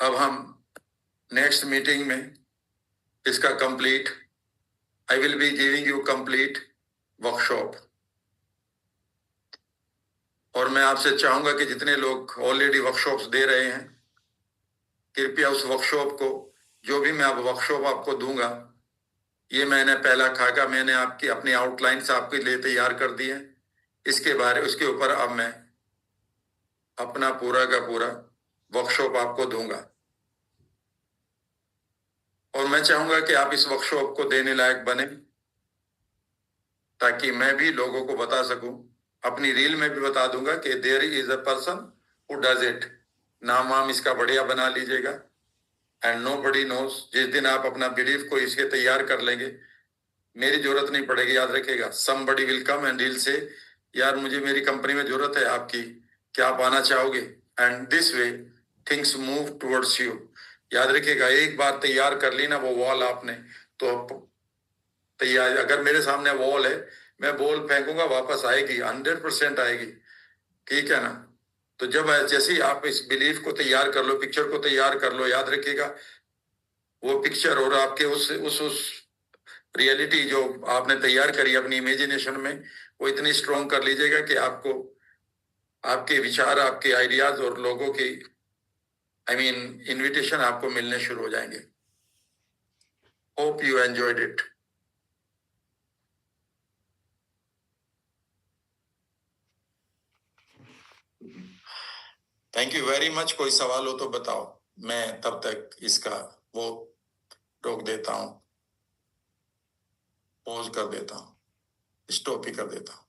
अब हम नेक्स्ट मीटिंग में इसका complete, I will be giving you complete workshop. और मैं आपसे चाहूंगा कि जितने लोग ऑलरेडी वर्कशॉप्स दे रहे हैं, कृपया उस वर्कशॉप को, जो भी मैं अब वर्कशॉप आपको दूंगा, ये मैंने पहला खाका मैंने आपकी अपनी आउटलाइंस आपके लिए तैयार कर दी है। उसके ऊपर अब मैं अपना पूरा का पूरा वर्कशॉप आपको दूंगा। और मैं चाहूंगा कि आप इस वर्कशॉप को देने लायक बने, ताकि मैं भी लोगों को बता सकूं। अपनी रील में भी बता दूंगा कि there is a person who does it. नाम वाम इसका बढ़िया बना लीजिएगा। एंड नो बडी नोस, जिस दिन आप अपना बिलीफ को इसके तैयार कर लेंगे, मेरी जरूरत नहीं पड़ेगी, याद रखिएगा। Somebody will come and will say, यार मुझे मेरी कंपनी में जरूरत है आपकी, क्या आप आना चाहोगे? And this way things move towards you. याद रखिएगा, एक बार तैयार कर ली ना वो वॉल आपने, तो तैयार, अगर मेरे सामने वॉल है, मैं बॉल फेंकूंगा वापस आएगी, 100% आएगी। ठीक है ना? तो जब जैसे ही आप इस बिलीफ को तैयार कर लो, पिक्चर को तैयार कर लो, याद रखिएगा वो पिक्चर और आपके उस रियलिटी जो आपने तैयार करी अपनी इमेजिनेशन में, वो इतनी स्ट्रॉन्ग कर लीजिएगा कि आपको आपके विचार, आपके आइडियाज और लोगों की इनविटेशन आपको मिलने शुरू हो जाएंगे। Hope you enjoyed it. Thank you very much. कोई सवाल हो तो बताओ, मैं तब तक इसका वो रोक देता हूं, पॉज कर देता हूं, स्टॉप ही कर देता हूं।